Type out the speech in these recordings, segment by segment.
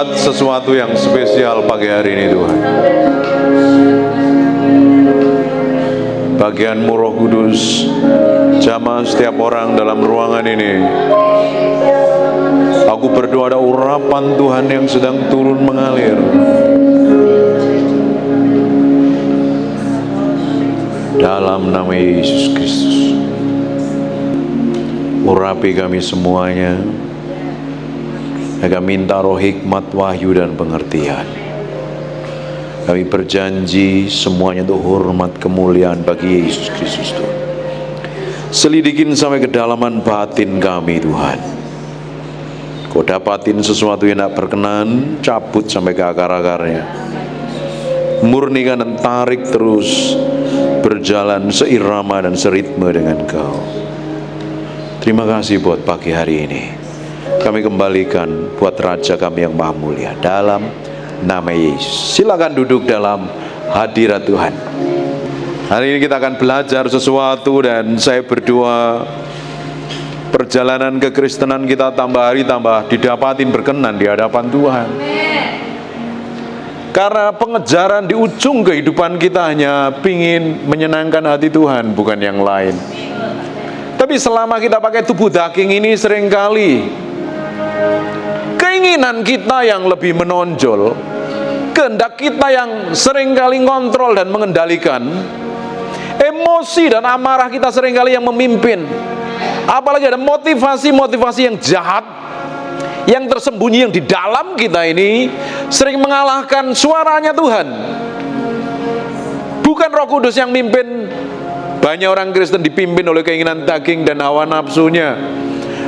buat sesuatu yang spesial pagi hari ini Tuhan. Bagian-Mu Roh Kudus, jamah setiap orang dalam ruangan ini. Aku berdoa ada urapan Tuhan yang sedang turun mengalir. Dalam nama Yesus Kristus. Urapi kami semuanya. Kami minta roh hikmat, wahyu, dan pengertian. Kami berjanji semuanya untuk hormat kemuliaan bagi Yesus Kristus Tuhan. Selidikin sampai kedalaman batin kami Tuhan. Kau dapatin sesuatu yang tidak berkenan, cabut sampai ke akar-akarnya. Murnikan dan tarik terus, berjalan seirama dan seritme dengan Kau. Terima kasih buat pagi hari ini. Kami kembalikan buat Raja kami yang maha mulia dalam nama Yesus. Silakan duduk dalam hadirat Tuhan. Hari ini kita akan belajar sesuatu dan saya berdoa perjalanan kekristenan kita tambah hari tambah didapatin berkenan di hadapan Tuhan. Karena pengejaran di ujung kehidupan kita hanya pingin menyenangkan hati Tuhan, bukan yang lain. Tapi selama kita pakai tubuh daging ini seringkali keinginan kita yang lebih menonjol, kehendak kita yang seringkali ngontrol dan mengendalikan, emosi dan amarah kita seringkali yang memimpin. Apalagi ada motivasi-motivasi yang jahat yang tersembunyi yang di dalam kita ini sering mengalahkan suaranya Tuhan. Bukan Roh Kudus yang mimpin. Banyak orang Kristen dipimpin oleh keinginan daging dan hawa nafsunya.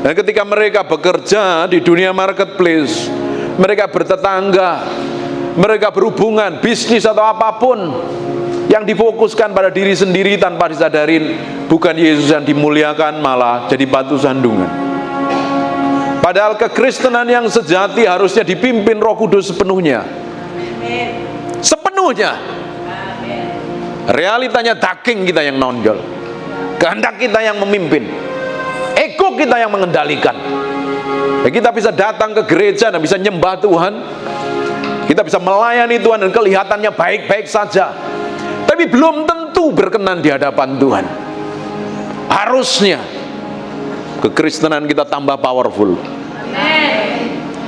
Dan ketika mereka bekerja di dunia marketplace, mereka bertetangga, mereka berhubungan, bisnis atau apapun yang difokuskan pada diri sendiri tanpa disadarin, bukan Yesus yang dimuliakan, malah jadi batu sandungan. Padahal kekristenan yang sejati harusnya dipimpin Roh Kudus sepenuhnya. Sepenuhnya. Realitanya daging kita yang nonjol, kehendak kita yang memimpin, ego kita yang mengendalikan. Ya, kita bisa datang ke gereja dan bisa nyembah Tuhan, kita bisa melayani Tuhan dan kelihatannya baik-baik saja, tapi belum tentu berkenan di hadapan Tuhan. Harusnya kekristenan kita tambah powerful.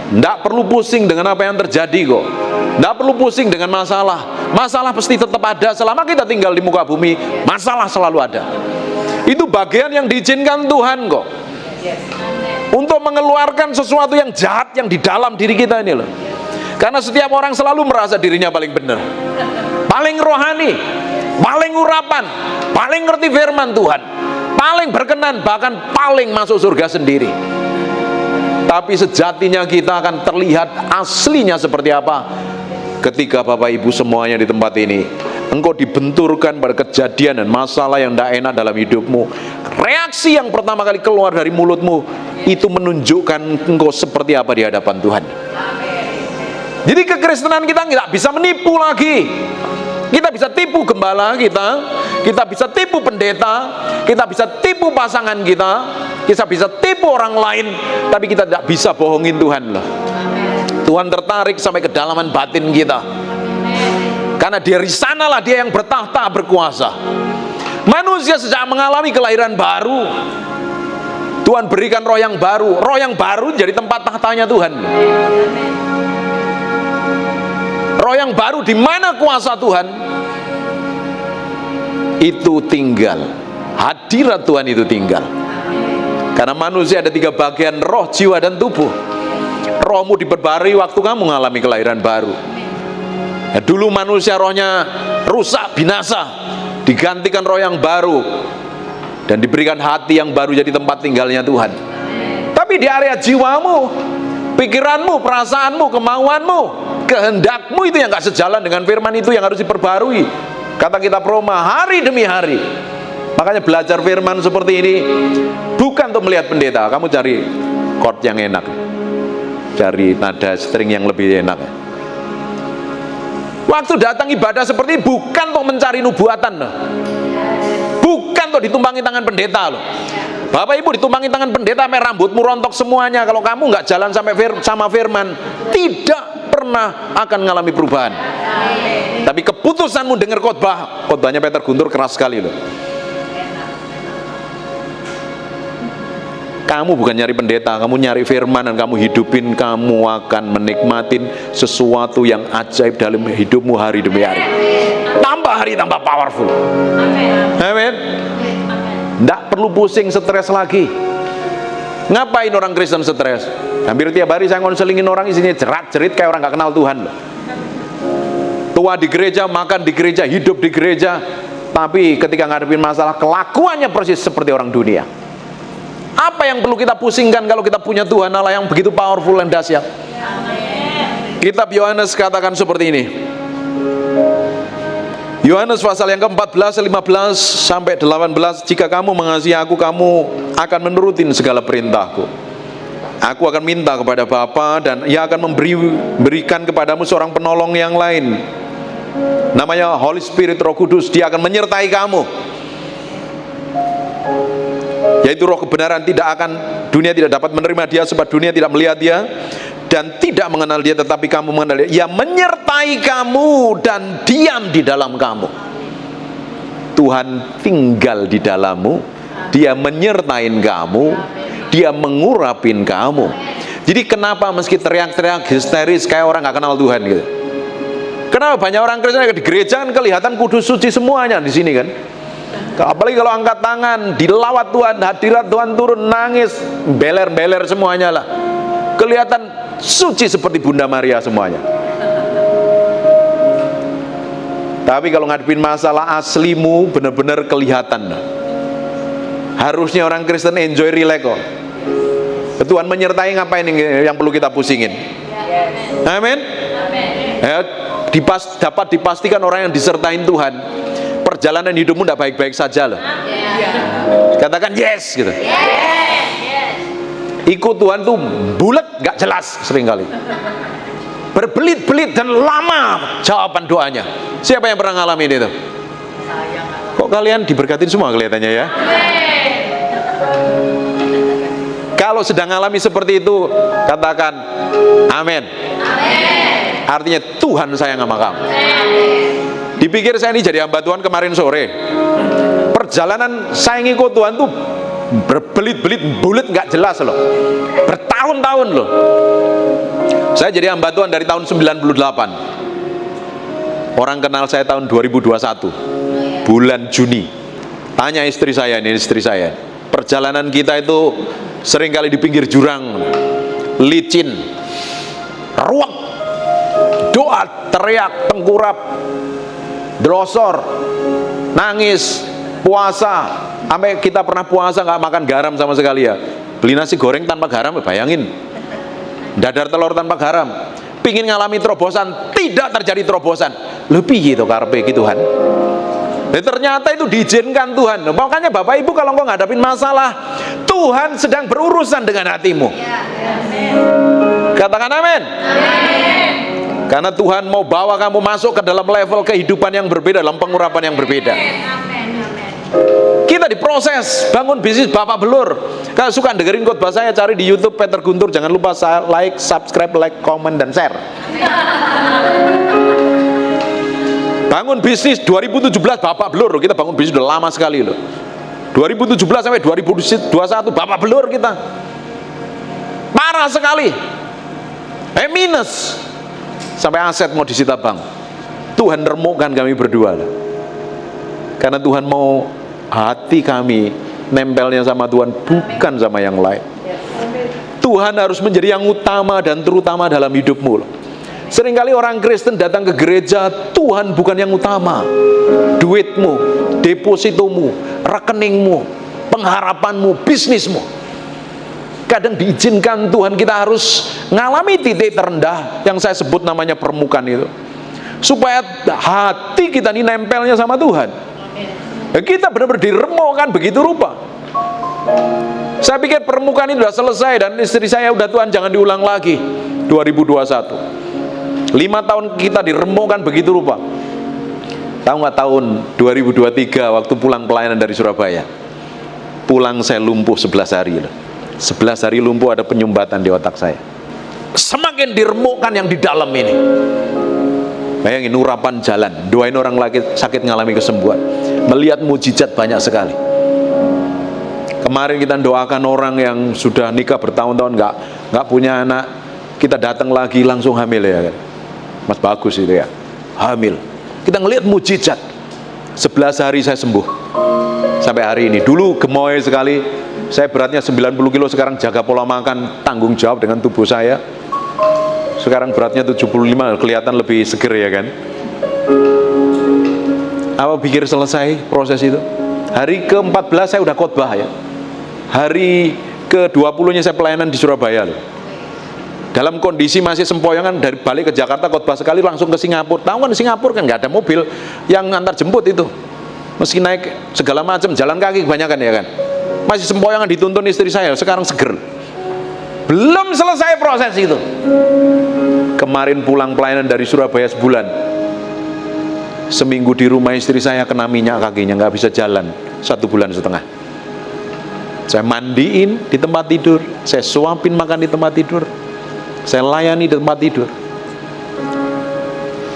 Tidak perlu pusing dengan apa yang terjadi kok. Tidak perlu pusing dengan masalah. Masalah pasti tetap ada. Selama kita tinggal di muka bumi, masalah selalu ada. Itu bagian yang diizinkan Tuhan kok, untuk mengeluarkan sesuatu yang jahat yang di dalam diri kita ini loh. Karena setiap orang selalu merasa dirinya paling benar, paling rohani, paling urapan, paling ngerti firman Tuhan, paling berkenan, bahkan paling masuk surga sendiri. Tapi sejatinya kita akan terlihat aslinya seperti apa ketika Bapak Ibu semuanya di tempat ini engkau dibenturkan pada kejadian dan masalah yang tidak enak dalam hidupmu. Reaksi yang pertama kali keluar dari mulutmu itu menunjukkan engkau seperti apa di hadapan Tuhan. Jadi kekristenan kita tidak bisa menipu lagi. Kita bisa tipu gembala kita bisa tipu pendeta, kita bisa tipu pasangan kita bisa tipu orang lain, tapi kita tidak bisa bohongin Tuhan loh. Tuhan tertarik sampai kedalaman batin kita, karena dari sanalah Dia yang bertahta berkuasa. Manusia sejak mengalami kelahiran baru, Tuhan berikan roh yang baru jadi tempat tahtanya Tuhan. Roh yang baru di mana kuasa Tuhan itu tinggal, hadirat Tuhan itu tinggal. Karena manusia ada 3 bagian, roh, jiwa, dan tubuh. Rohmu diperbarui waktu kamu mengalami kelahiran baru. Nah, dulu manusia rohnya rusak, binasa, digantikan roh yang baru dan diberikan hati yang baru jadi tempat tinggalnya Tuhan. Tapi di area jiwamu, pikiranmu, perasaanmu, kemauanmu, kehendakmu itu yang gak sejalan dengan firman itu yang harus diperbarui. Kata kitab Roma, hari demi hari. Makanya belajar firman seperti ini bukan untuk melihat pendeta. Kamu cari chord yang enak, cari nada string yang lebih enak. Waktu datang ibadah seperti ini bukan untuk mencari nubuatan loh. Bukan untuk ditumpangi tangan pendeta loh. Bapak Ibu ditumpangi tangan pendeta sampai rambutmu rontok semuanya kalau kamu nggak jalan sampai sama firman. Tidak. pernah akan mengalami perubahan. Tapi keputusanmu dengar khotbahnya Peter Guntur keras sekali loh. Kamu bukan nyari pendeta, kamu nyari firman dan kamu hidupin, kamu akan menikmatin sesuatu yang ajaib dalam hidupmu hari demi hari. Tambah hari tambah powerful. Amin. Tidak perlu pusing, stres lagi. Ngapain orang Kristen stres? Hampir tiap hari saya ngonselingin orang, isinya jerat-jerit kayak orang gak kenal Tuhan loh. Tua di gereja, makan di gereja, hidup di gereja, tapi ketika ngadepin masalah kelakuannya persis seperti orang dunia. Apa yang perlu kita pusingkan kalau kita punya Tuhan Allah yang begitu powerful dan dahsyat? Kitab Yohanes katakan seperti ini. Yohanes pasal yang ke-14, 15 sampai 18, jika kamu mengasihi aku, kamu akan menurutin segala perintahku. Aku akan minta kepada Bapa dan Ia akan memberikan kepadamu seorang penolong yang lain. Namanya Holy Spirit, Roh Kudus. Dia akan menyertai kamu, yaitu roh kebenaran. Dunia tidak dapat menerima dia, sebab dunia tidak melihat dia dan tidak mengenal dia, tetapi kamu mengenal dia. Ia menyertai kamu dan diam di dalam kamu. Tuhan tinggal di dalammu, Dia menyertai kamu, Dia mengurapin kamu. Jadi kenapa meski teriak-teriak histeris kayak orang gak kenal Tuhan gitu? Kenapa banyak orang Kristen di gereja kan kelihatan kudus suci semuanya di sini kan? Apalagi kalau angkat tangan, dilawat Tuhan, hadirat Tuhan turun, nangis, beler-beler semuanya lah. Kelihatan suci seperti Bunda Maria semuanya. Tapi kalau ngadepin masalah aslimu benar-benar kelihatan. Harusnya orang Kristen enjoy, relax kok. Tuhan menyertai, ngapain yang perlu kita pusingin? Amin. Ya, dapat dipastikan orang yang disertain Tuhan, perjalanan hidupmu tidak baik-baik saja loh. Katakan yes gitu. Ikut Tuhan tuh bulat gak jelas seringkali, berbelit-belit dan lama jawaban doanya. Siapa yang pernah ngalamin itu? Kok kalian diberkatin semua kelihatannya ya? Kalau sedang alami seperti itu, katakan amin. Artinya Tuhan sayang sama kamu. Dipikir saya ini jadi hamba Tuhan kemarin sore, perjalanan saya ngikut Tuhan tuh berbelit-belit, bulat nggak jelas loh, bertahun-tahun loh. Saya jadi hamba Tuhan dari tahun 98. Orang kenal saya tahun 2021 bulan Juni. Tanya istri saya, ini istri saya, perjalanan kita itu seringkali di pinggir jurang, licin, ruwet, doa, teriak, tengkurap, drosor, nangis, puasa. Sampai kita pernah puasa nggak makan garam sama sekali ya. Beli nasi goreng tanpa garam, bayangin. Dadar telur tanpa garam. Pingin ngalami terobosan, tidak terjadi terobosan. Lebih gitu karepe gitu Tuhan. Dan ternyata itu diizinkan Tuhan. Makanya Bapak Ibu kalau engkau ngadapin masalah, Tuhan sedang berurusan dengan hatimu. Katakan amin. Karena Tuhan mau bawa kamu masuk ke dalam level kehidupan yang berbeda, dalam pengurapan yang berbeda. Kita diproses, bangun bisnis Bapak Belur. Kalau suka dengerin khotbah saya, cari di YouTube Peter Guntur. Jangan lupa like, subscribe, comment, dan share. Bangun bisnis 2017 Bapak Belur. Kita bangun bisnis udah lama sekali loh. 2017 sampai 2021 Bapak Belur kita. Parah sekali. Minus. Sampai aset mau disita bank. Tuhan remukkan kami berdua lah. Karena Tuhan mau hati kami nempelnya sama Tuhan, bukan sama yang lain. Tuhan harus menjadi yang utama dan terutama dalam hidupmu loh. Seringkali orang Kristen datang ke gereja, Tuhan bukan yang utama. Duitmu, depositomu, rekeningmu, pengharapanmu, bisnismu. Kadang diizinkan Tuhan kita harus ngalami titik terendah yang saya sebut namanya permukaan itu, supaya hati kita ini nempelnya sama Tuhan. Kita benar-benar diremukkan begitu rupa. Saya pikir permukaan ini sudah selesai, dan istri saya udah Tuhan jangan diulang lagi. 2021 5 tahun kita diremukkan begitu rupa. Tahu nggak tahun 2023 waktu pulang pelayanan dari Surabaya, pulang saya lumpuh 11 hari loh. 11 hari lumpuh, ada penyumbatan di otak saya. semakin diremukkan yang di dalam ini. Bayangin urapan jalan, doain orang lagi sakit ngalami kesembuhan, melihat mujizat banyak sekali. Kemarin kita doakan orang yang sudah nikah bertahun-tahun nggak punya anak, kita datang lagi langsung hamil ya kan. Mas bagus itu ya, hamil. Kita ngelihat mujizat. 11 hari saya sembuh sampai hari ini. Dulu gemoy sekali, saya beratnya 90 kilo, sekarang jaga pola makan, tanggung jawab dengan tubuh saya. Sekarang beratnya 75, kelihatan lebih seger ya kan. Apa pikir selesai proses itu? Hari ke-14 saya udah khotbah ya. Hari ke-20-nya saya pelayanan di Surabaya loh. Dalam kondisi masih sempoyongan, dari balik ke Jakarta khotbah sekali langsung ke Singapura. Tahu kan di Singapura kan nggak ada mobil yang antar jemput itu. Meski naik segala macam, jalan kaki kebanyakan ya kan. Masih sempoyongan dituntun istri saya, sekarang seger. Belum selesai proses itu. Kemarin pulang pelayanan dari Surabaya sebulan. Seminggu di rumah istri saya kena minyak kakinya, nggak bisa jalan 1,5 bulan. Saya mandiin di tempat tidur, saya suapin makan di tempat tidur, saya layani di tempat tidur.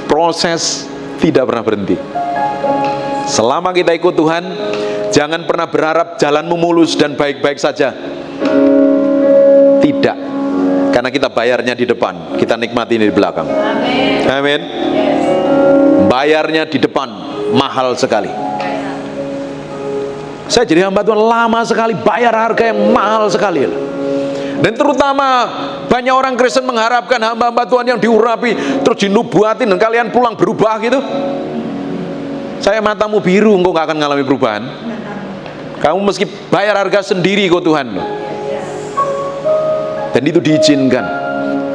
Proses tidak pernah berhenti. Selama kita ikut Tuhan, jangan pernah berharap jalanmu mulus dan baik-baik saja. Tidak, karena kita bayarnya di depan, kita nikmati di belakang. Amin. Bayarnya di depan mahal sekali. Saya jadi hamba Tuhan lama sekali, bayar harga yang mahal sekali. Dan terutama banyak orang Kristen mengharapkan hamba-hamba Tuhan yang diurapi terus dinubuatin dan kalian pulang berubah gitu. Saya matamu biru, engkau gak akan mengalami perubahan. Kamu meski bayar harga sendiri kok Tuhan. Dan itu diizinkan.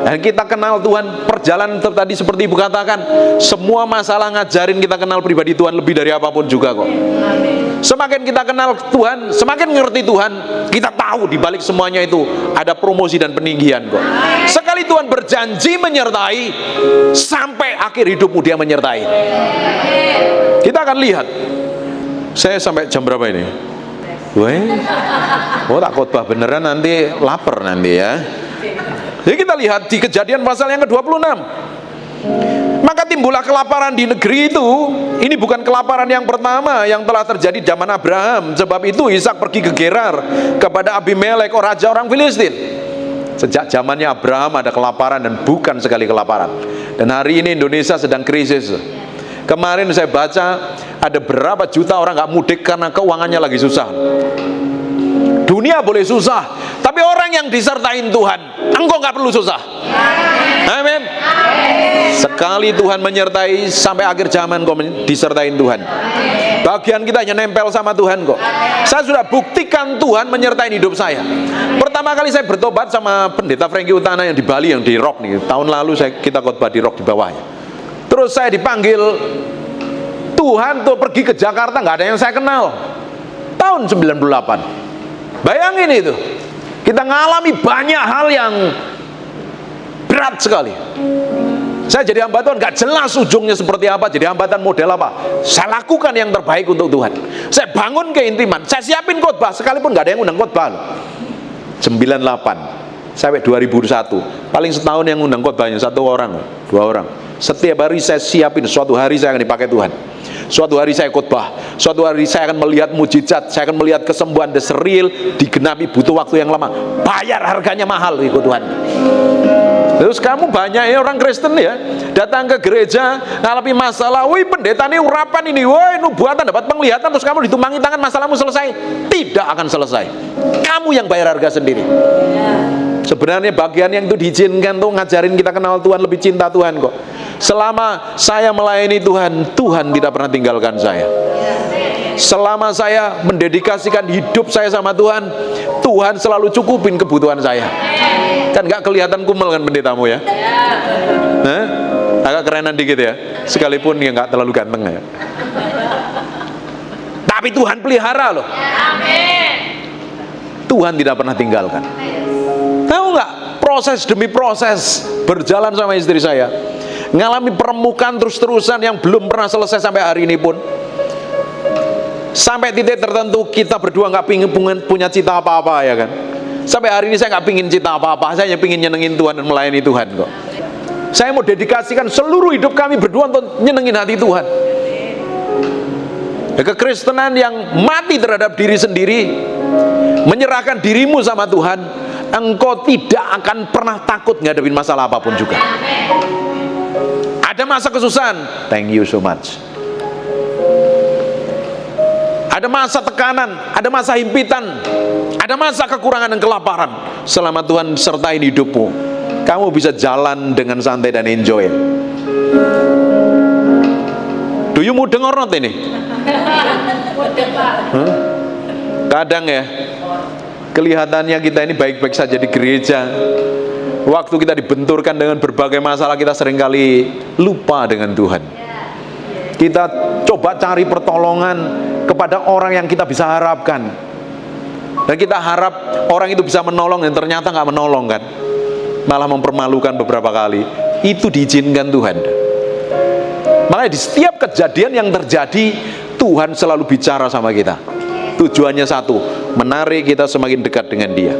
Dan kita kenal Tuhan, perjalanan tadi seperti Ibu katakan, semua masalah ngajarin kita kenal pribadi Tuhan lebih dari apapun juga kok. Semakin kita kenal Tuhan, semakin ngerti Tuhan, kita tahu di balik semuanya itu ada promosi dan peninggian kok. Sekali Tuhan berjanji menyertai, sampai akhir hidupmu Dia menyertai. Kita akan lihat. Saya sampai jam berapa ini? Oh tak khotbah beneran, nanti lapar nanti ya. Jadi kita lihat di Kejadian pasal yang ke-26. Maka timbullah kelaparan di negeri itu. Ini bukan kelaparan yang pertama yang telah terjadi zaman Abraham. Sebab itu Ishak pergi ke Gerar kepada Abimelek, raja orang Filistin. Sejak zamannya Abraham ada kelaparan dan bukan sekali kelaparan. Dan hari ini Indonesia sedang krisis. Kemarin saya baca ada berapa juta orang gak mudik karena keuangannya lagi susah. Dunia boleh susah, tapi orang yang disertain Tuhan, engkau gak perlu susah. Amin. Sekali Tuhan menyertai, sampai akhir zaman kau disertain Tuhan. Bagian kita hanya nempel sama Tuhan kok. Saya sudah buktikan Tuhan menyertai hidup saya. Pertama kali saya bertobat sama pendeta Franky Utana yang di Bali, yang di Rock nih. Tahun lalu kita khotbah di Rock di bawahnya. Terus saya dipanggil Tuhan tuh pergi ke Jakarta, nggak ada yang saya kenal. Tahun 98. Bayangin itu, kita ngalami banyak hal yang berat sekali. Saya jadi hamba Tuhan, gak jelas ujungnya seperti apa, jadi hamba Tuhan model apa. Saya lakukan yang terbaik untuk Tuhan. Saya bangun keintiman, saya siapin khotbah, sekalipun gak ada yang undang khotbah loh. 98 sampai 2001, paling setahun yang undang khotbahnya 1 orang, 2 orang. Setiap hari saya siapin, suatu hari saya akan dipakai Tuhan. Suatu hari saya khotbah, suatu hari saya akan melihat mujizat, saya akan melihat kesembuhan real, digenapi butuh waktu yang lama. Bayar harganya mahal ikut Tuhan. Terus kamu banyak ya orang Kristen ya, datang ke gereja, ngalamin masalah, wih pendeta ini urapan ini, woi nubuatan dapat penglihatan, terus kamu ditumpangi tangan, masalahmu selesai. Tidak akan selesai. Kamu yang bayar harga sendiri. Sebenarnya bagian yang itu diizinkan tuh ngajarin kita kenal Tuhan, lebih cinta Tuhan kok. Selama saya melayani Tuhan, Tuhan tidak pernah tinggalkan saya. Selama saya mendedikasikan hidup saya sama Tuhan, Tuhan selalu cukupin kebutuhan saya. Kan gak kelihatan kumel kan pendetamu ya? Hah? Agak kerenan dikit ya, sekalipun ya gak terlalu ganteng ya. Tapi Tuhan pelihara loh. Tuhan tidak pernah tinggalkan. Tahu nggak, proses demi proses berjalan sama istri saya, ngalami permukaan terus-terusan yang belum pernah selesai sampai hari ini pun. Sampai titik tertentu kita berdua nggak pingin punya cita apa-apa ya kan. Sampai hari ini saya nggak pingin cita apa-apa, saya hanya pingin nyenengin Tuhan dan melayani Tuhan kok. Saya mau dedikasikan seluruh hidup kami berdua untuk nyenengin hati Tuhan. Kekristenan yang mati terhadap diri sendiri, menyerahkan dirimu sama Tuhan, engkau tidak akan pernah takut ngadepin masalah apapun juga. Ada masa kesusahan, thank you so much. Ada masa tekanan, ada masa himpitan, ada masa kekurangan dan kelaparan. Selama Tuhan sertain hidupmu, kamu bisa jalan dengan santai dan enjoy. Do you mudeng or not ini? Kadang ya, kelihatannya kita ini baik-baik saja di gereja. Waktu kita dibenturkan dengan berbagai masalah, kita seringkali lupa dengan Tuhan. Kita coba cari pertolongan kepada orang yang kita bisa harapkan, dan kita harap orang itu bisa menolong, dan ternyata nggak menolong kan, malah mempermalukan beberapa kali. Itu diizinkan Tuhan. Makanya di setiap kejadian yang terjadi, Tuhan selalu bicara sama kita. Tujuannya satu, menarik kita semakin dekat dengan Dia.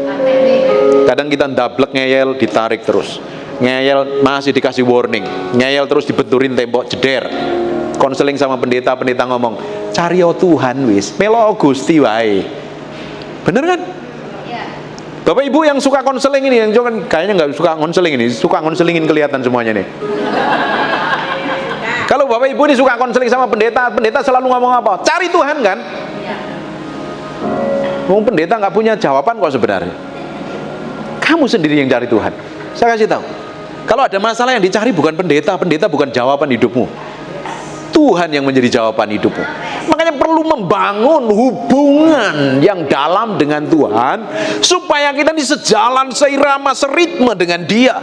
Kadang kita ndablek ngeyel, ditarik terus. Ngeyel masih dikasih warning, ngeyel terus dibenturin tembok, jeder. Konseling sama pendeta ngomong, cari Tuhan wis, melo Gusti wae. Bener kan? Bapak Ibu yang suka konseling ini, yang jangan kayaknya nggak suka konseling ini, suka konselingin kelihatan semuanya nih. Kalau Bapak Ibu ini suka konseling sama pendeta selalu ngomong apa? Cari Tuhan kan? Pendeta nggak punya jawaban kok sebenarnya. Kamu sendiri yang cari Tuhan. Saya kasih tahu. Kalau ada masalah yang dicari bukan pendeta bukan jawaban hidupmu. Tuhan yang menjadi jawaban hidupmu. Makanya perlu membangun hubungan yang dalam dengan Tuhan, supaya kita ini sejalan, seirama, seritme dengan Dia.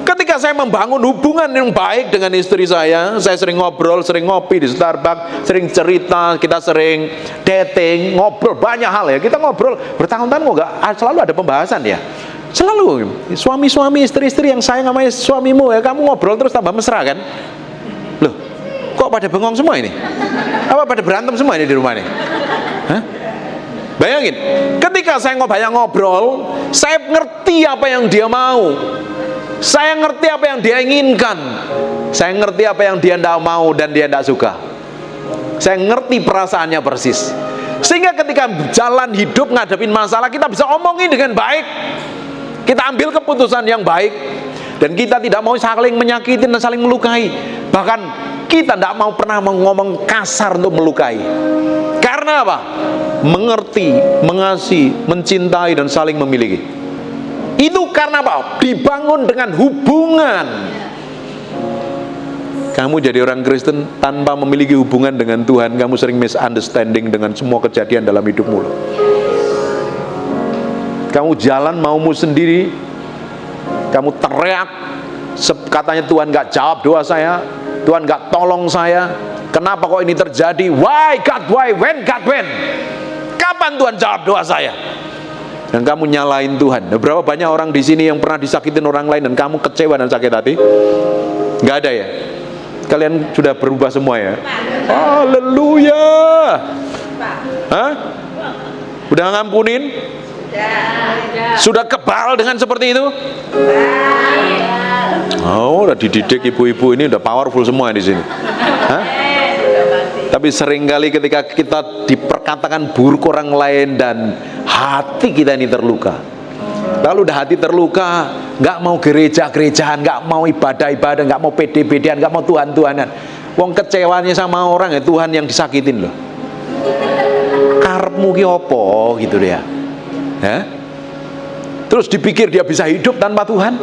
Ketika saya membangun hubungan yang baik dengan istri saya sering ngobrol, sering ngopi di Starbucks, sering cerita, kita sering dating, ngobrol banyak hal ya. Kita ngobrol bertahun-tahun kok nggak selalu ada pembahasan ya. Selalu suami-suami, istri-istri yang sayang sama suamimu ya, kamu ngobrol terus tambah mesra kan? Loh, kok pada bengong semua ini? Apa pada berantem semua ini di rumah ini? Hah? Bayangin, ketika saya ngobrol, saya ngerti apa yang dia mau, saya ngerti apa yang dia inginkan, saya ngerti apa yang dia tidak mau dan dia tidak suka. Saya ngerti perasaannya persis. Sehingga ketika jalan hidup ngadepin masalah, kita bisa omongin dengan baik, kita ambil keputusan yang baik, dan kita tidak mau saling menyakiti dan saling melukai. Bahkan kita tidak mau pernah ngomong kasar untuk melukai. Karena apa? Mengerti, mengasihi, mencintai, dan saling memiliki. Itu karena apa? Dibangun dengan hubungan. Kamu jadi orang Kristen tanpa memiliki hubungan dengan Tuhan, kamu sering misunderstanding dengan semua kejadian dalam hidupmu. Kamu jalan maumu sendiri, kamu teriak, katanya Tuhan gak jawab doa saya, Tuhan gak tolong saya, kenapa kok ini terjadi? Why God, why, when God, when? Kapan Tuhan jawab doa saya? Dan kamu nyalain Tuhan. Berapa banyak orang di sini yang pernah disakitin orang lain dan kamu kecewa dan sakit hati? Gak ada ya? Kalian sudah berubah semua ya? Haleluya. Hah? Udah ngampunin? Sudah kebal dengan seperti itu? Oh, udah dididik ibu-ibu ini udah powerful semua di sini. Hah? Tapi seringkali ketika kita diperkatakan buruk orang lain dan hati kita ini terluka, lalu udah hati terluka, nggak mau gereja-gerejaan, nggak mau ibadah-ibadah, nggak mau pede-pedean, nggak mau Tuhan-Tuhanan. Wong kecewanya sama orang ya Tuhan yang disakitin loh. Karepmu ki opo gitu dia. Hah? Terus dipikir dia bisa hidup tanpa Tuhan,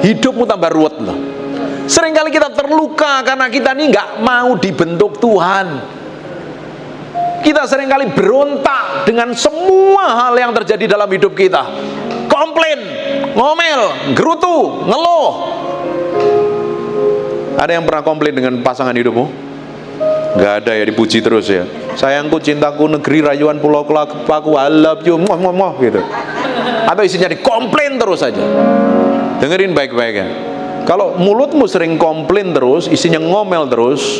hidupmu tambah ruwet loh. Seringkali kita terluka karena kita ini nggak mau dibentuk Tuhan. Kita seringkali berontak dengan semua hal yang terjadi dalam hidup kita. Komplain, ngomel, gerutu, ngeluh. Ada yang pernah komplain dengan pasangan hidupmu? Gak ada ya, dipuji terus ya. Sayangku, cintaku, negeri, rayuan, pulau kelapaku, I love you, moh gitu. Atau isinya dikomplain terus saja. Dengerin baik-baik ya. Kalau mulutmu sering komplain terus, isinya ngomel terus,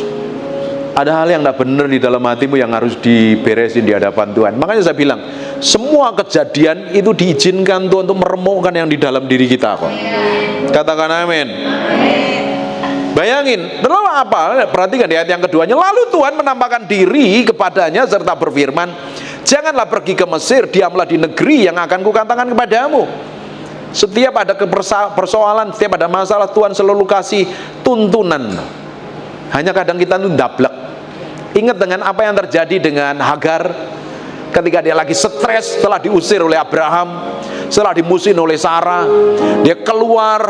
Ada hal yang tidak benar di dalam hatimu yang harus diberesin di hadapan Tuhan. Makanya saya bilang, semua kejadian itu diizinkan Tuhan untuk meremukkan yang di dalam diri kita kok. Katakan amin. Bayangin, lalu apa? Perhatikan di ayat yang keduanya. Lalu Tuhan menampakkan diri kepadanya serta berfirman, janganlah pergi ke Mesir, diamlah di negeri yang akan kukatakan kepadamu. Setiap ada persoalan, setiap ada masalah, Tuhan selalu kasih tuntunan. Hanya kadang kita itu ndablek. Ingat dengan apa yang terjadi dengan Hagar ketika dia lagi stres setelah diusir oleh Abraham, setelah dimusuhin oleh Sarah. Dia keluar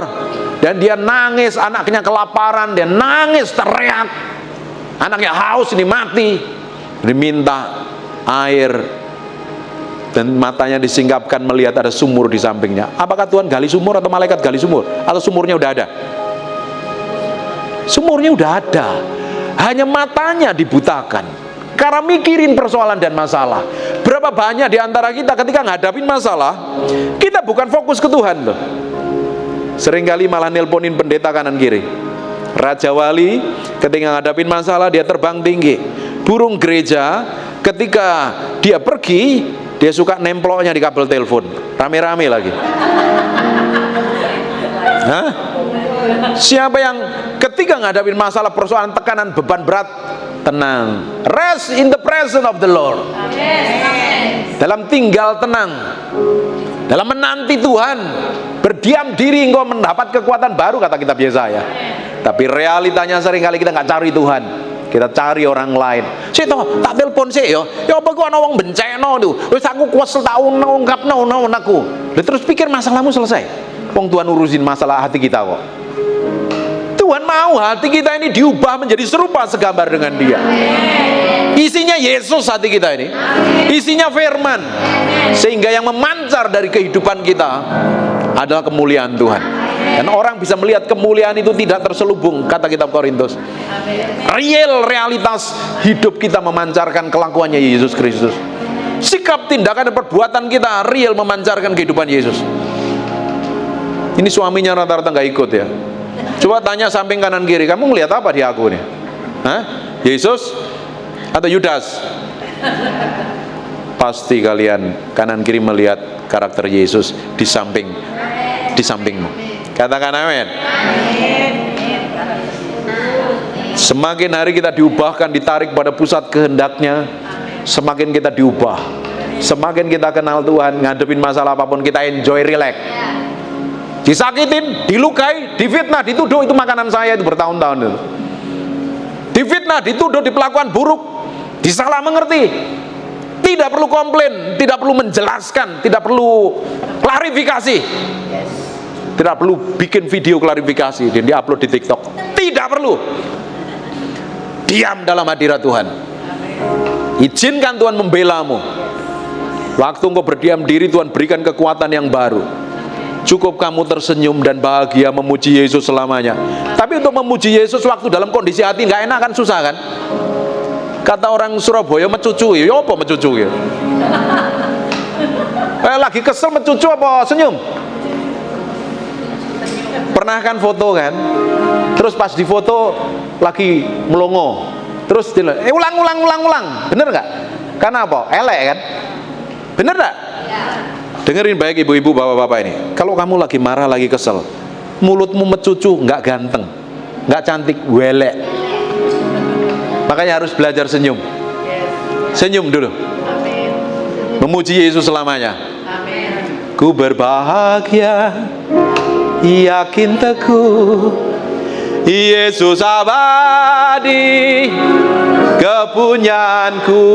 dan dia nangis, anaknya kelaparan, dia nangis teriak, anaknya haus, ini mati, diminta air, dan matanya disingkapkan melihat ada sumur di sampingnya. Apakah Tuhan gali sumur atau malaikat gali sumur? Atau sumurnya udah ada? Sumurnya udah ada, hanya matanya dibutakan karena mikirin persoalan dan masalah. Berapa banyak di antara kita ketika ngadapin masalah, kita bukan fokus ke Tuhan loh. Seringkali malah nelponin pendeta kanan kiri. Raja Wali ketika ngadapin masalah dia terbang tinggi. Burung gereja ketika dia pergi, dia suka nemploknya di kabel telepon, rame-rame lagi. Hah? Siapa yang ketika ngadapin masalah, persoalan, tekanan, beban berat, tenang, rest in the presence of the Lord. Dalam tinggal tenang, dalam menanti Tuhan, berdiam diri engkau mendapat kekuatan baru, kata kitab Yesaya. Tapi realitanya seringkali kita nggak cari Tuhan, kita cari orang lain. Sik toh, tak telepon sik yo. Ya apa kok ana wong bencana tuh. Wis aku kuwesel tak ungkapno aku. Terus pikir masalahmu selesai. Wong Tuhan urusin masalah hati kita kok. Tuhan mau hati kita ini diubah menjadi serupa segambar dengan Dia. Isinya Yesus hati kita ini. Isinya firman. Sehingga yang memancar dari kehidupan kita adalah kemuliaan Tuhan. Dan orang bisa melihat kemuliaan itu tidak terselubung, kata kitab Korintus. Real realitas hidup kita memancarkan kelakuannya Yesus Kristus. Sikap, tindakan, dan perbuatan kita real memancarkan kehidupan Yesus. Ini suaminya rata-rata nggak ikut ya. Coba tanya samping kanan kiri, kamu ngelihat apa di aku nih? Hah? Yesus atau Yudas? Pasti kalian kanan kiri melihat karakter Yesus di sampingmu. Katakan amin. Semakin hari kita diubahkan, ditarik pada pusat kehendaknya, semakin kita diubah, semakin kita kenal Tuhan. Ngadepin masalah apapun kita enjoy, relax. Disakitin, dilukai, difitnah, dituduh, itu makanan saya itu bertahun-tahun itu. Difitnah, dituduh, diperlakukan buruk, disalah mengerti, tidak perlu komplain, tidak perlu menjelaskan, tidak perlu klarifikasi, tidak perlu bikin video klarifikasi dan diupload di TikTok, tidak perlu. Diam dalam hadirat Tuhan. Izinkan Tuhan membelamu. Waktu engkau berdiam diri, Tuhan berikan kekuatan yang baru. Cukup kamu tersenyum dan bahagia memuji Yesus selamanya. Tapi untuk memuji Yesus waktu dalam kondisi hati nggak enak kan, susah kan? Kata orang Surabaya mecucu, ya apa mecucu ya? Lagi kesel mecucu apa senyum? Pernah kan foto kan? Terus pas di foto lagi melongo. Terus dia ulang. Bener nggak? Karena apa? Elek kan? Bener nggak? Dengerin baik ibu-ibu, bapak-bapak ini. Kalau kamu lagi marah, lagi kesel, mulutmu mecucu, nggak ganteng, nggak cantik, welek. Makanya harus belajar senyum. Senyum dulu. Memuji Yesus selamanya. Ku berbahagia, yakin teguh, Yesus abadi, kepunyaanku,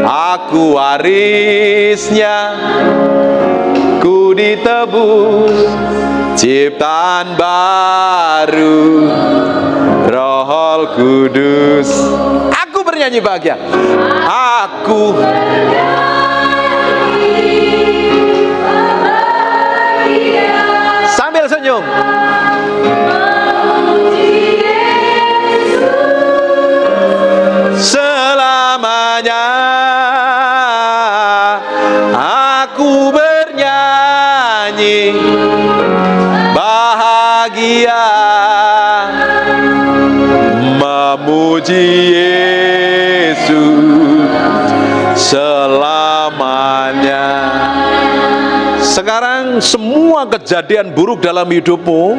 aku warisnya, ku ditebus, ciptaan baru, Roh Kudus. Aku bernyanyi bahagia, aku sambil senyum. Selamanya aku bernyanyi bahagia memuji puji Yesus selamanya. Sekarang semua kejadian buruk dalam hidupmu,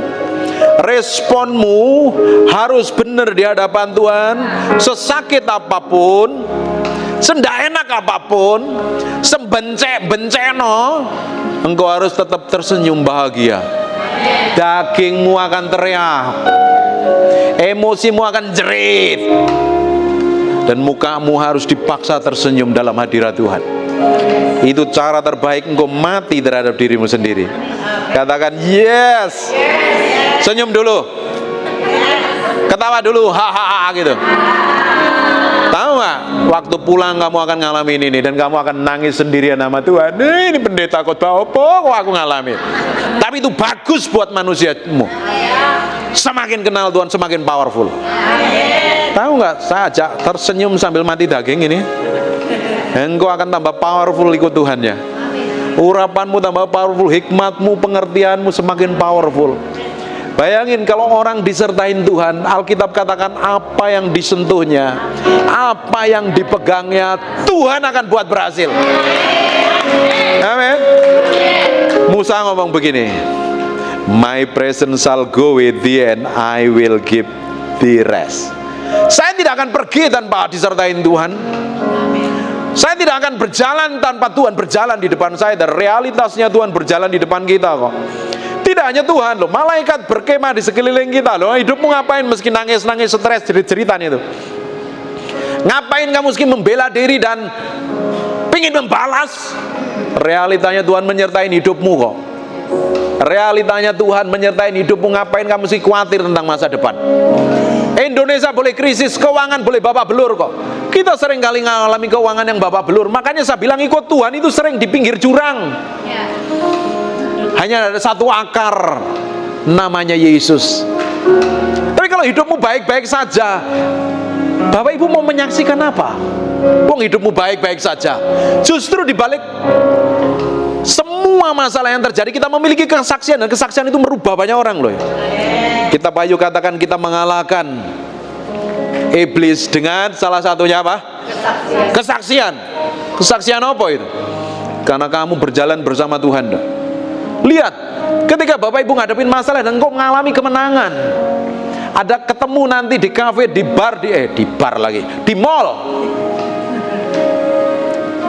responmu harus benar di hadapan Tuhan. Sesakit apapun, sendak enak apapun, sembenceno, engkau harus tetap tersenyum bahagia. Dagingmu akan teriak, emosimu akan jerit, dan mukamu harus dipaksa tersenyum dalam hadirat Tuhan. Itu cara terbaik engkau mati terhadap dirimu sendiri. Katakan yes. Senyum dulu, ketawa dulu, hahaha gitu. Tahu nggak? Waktu pulang kamu akan ngalamin ini, dan kamu akan nangis sendirian sama Tuhan. Ini pendeta khotbah apa kok aku ngalamin? Tapi itu bagus buat manusiamu. Semakin kenal Tuhan semakin powerful. Tahu nggak? Saya ajak tersenyum sambil mati daging ini. Engkau akan tambah powerful ikut Tuhannya. Urapanmu tambah powerful, hikmatmu, pengertianmu semakin powerful. Bayangin kalau orang disertain Tuhan, Alkitab katakan apa yang disentuhnya, apa yang dipegangnya, Tuhan akan buat berhasil. Amin. Musa ngomong begini, my presence shall go with thee and I will give thee rest. Saya tidak akan pergi tanpa disertain Tuhan. Saya tidak akan berjalan tanpa Tuhan berjalan di depan saya. Dan realitasnya Tuhan berjalan di depan kita kok. Tidak hanya Tuhan loh, malaikat berkemah di sekeliling kita loh. Hidupmu ngapain meski nangis-nangis, stres, jerit-jeritan itu? Ngapain kamu meski membela diri dan pingin membalas? Realitanya Tuhan menyertai hidupmu kok. Realitanya Tuhan menyertai hidupmu. Ngapain kamu meski khawatir tentang masa depan? Indonesia boleh krisis, keuangan boleh babak belur kok. Kita sering kali mengalami keuangan yang babak belur. Makanya saya bilang ikut Tuhan itu sering di pinggir jurang. Hanya ada satu akar, namanya Yesus. Tapi kalau hidupmu baik-baik saja, Bapak Ibu mau menyaksikan apa? Wong hidupmu baik-baik saja. Justru dibalik semua masalah yang terjadi, kita memiliki kesaksian, dan kesaksian itu merubah banyak orang loh. Kita Bayu katakan kita mengalahkan iblis dengan salah satunya apa? Kesaksian. Kesaksian apa itu? Karena kamu berjalan bersama Tuhan. Lihat, ketika Bapak Ibu ngadepin masalah dan kok mengalami kemenangan, ada ketemu nanti di kafe, di bar, di mall.